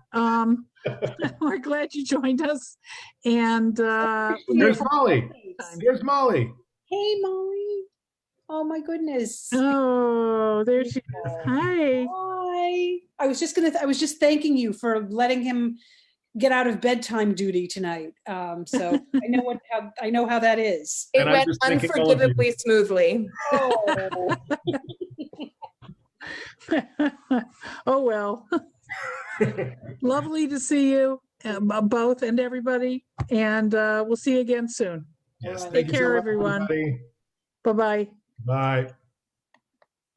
[SPEAKER 1] we're glad you joined us. And
[SPEAKER 3] There's Molly. There's Molly.
[SPEAKER 2] Hey, Molly. Oh my goodness.
[SPEAKER 1] oh, there she is. Hi.
[SPEAKER 2] Hi. I was just thanking you for letting him get out of bedtime duty tonight. So I know how that is.
[SPEAKER 9] It
[SPEAKER 3] And I'm
[SPEAKER 9] went
[SPEAKER 3] just thanking all of you.
[SPEAKER 9] unforgivably smoothly.
[SPEAKER 2] Oh.
[SPEAKER 1] Oh well. Lovely to see you both and everybody. And we'll see you again soon.
[SPEAKER 3] Yes,
[SPEAKER 2] Take
[SPEAKER 3] thank you so
[SPEAKER 1] care,
[SPEAKER 3] much,
[SPEAKER 1] everyone.
[SPEAKER 3] everybody.
[SPEAKER 1] Bye-bye.
[SPEAKER 3] Bye.